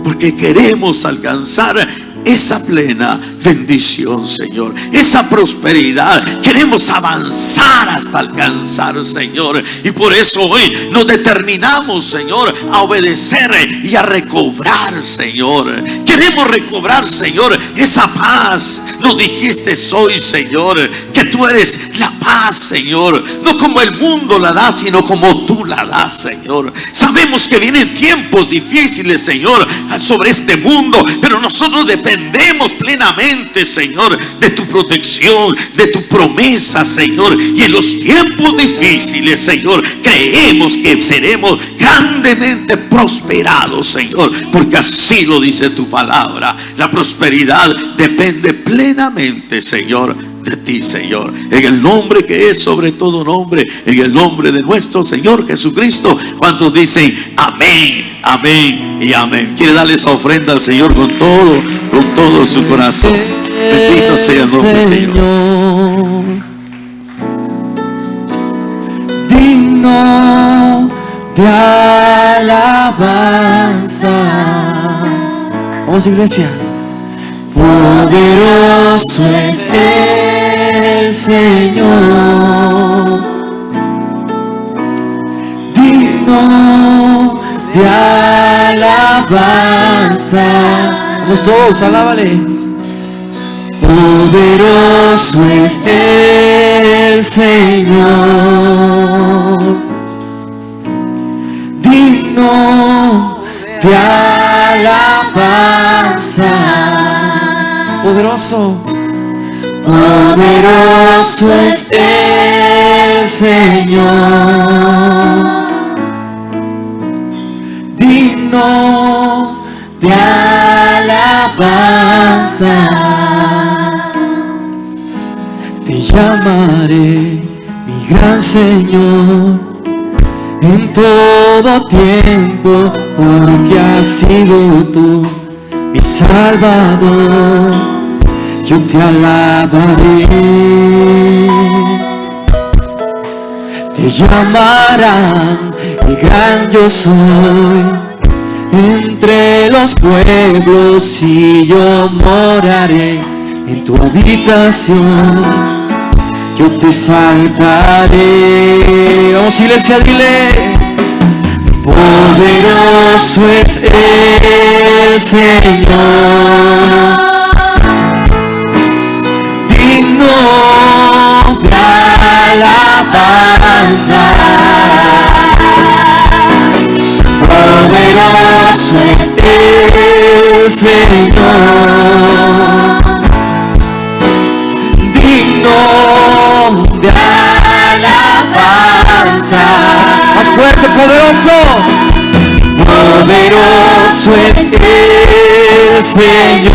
porque queremos alcanzar esa plena bendición, Señor, esa prosperidad. Queremos avanzar hasta alcanzar, Señor, y por eso hoy nos determinamos, Señor, a obedecer y a recobrar, Señor. Queremos recobrar, Señor, esa paz. Nos dijiste hoy, Señor, que tú eres la paz, Señor, no como el mundo la da, sino como tú la das, Señor. Sabemos que vienen tiempos difíciles, Señor, sobre este mundo, pero nosotros dependemos plenamente, Señor, de tu protección, de tu promesa, Señor. Y en los tiempos difíciles, Señor, creemos que seremos grandemente prosperados, Señor, porque así lo dice tu palabra. La prosperidad depende plenamente, Señor, de ti, Señor. En el nombre que es sobre todo nombre, en el nombre de nuestro Señor Jesucristo. ¿Cuántos dicen amén, amén y amén? Quiere darle esa ofrenda al Señor con todo su corazón. Bendito sea el nombre del Señor. Digno de alabanza. Vamos, iglesia. Poderoso es el Señor, digno de alabanza. Vamos todos, alábale. Poderoso es el Señor, digno de alabanza. Poderoso, poderoso es el Señor, digno de alabanza. Te llamaré mi gran Señor, en todo tiempo, porque has sido tú mi Salvador. Yo te alabaré, te llamarán el gran yo soy entre los pueblos, y yo moraré en tu habitación. Yo te saltaré. Vamos, iglesia, dile: poderoso es el Señor, digno de alabanza. Poderoso es el Señor, digno de alabanza. Más fuerte: poderoso. Poderoso es el Señor,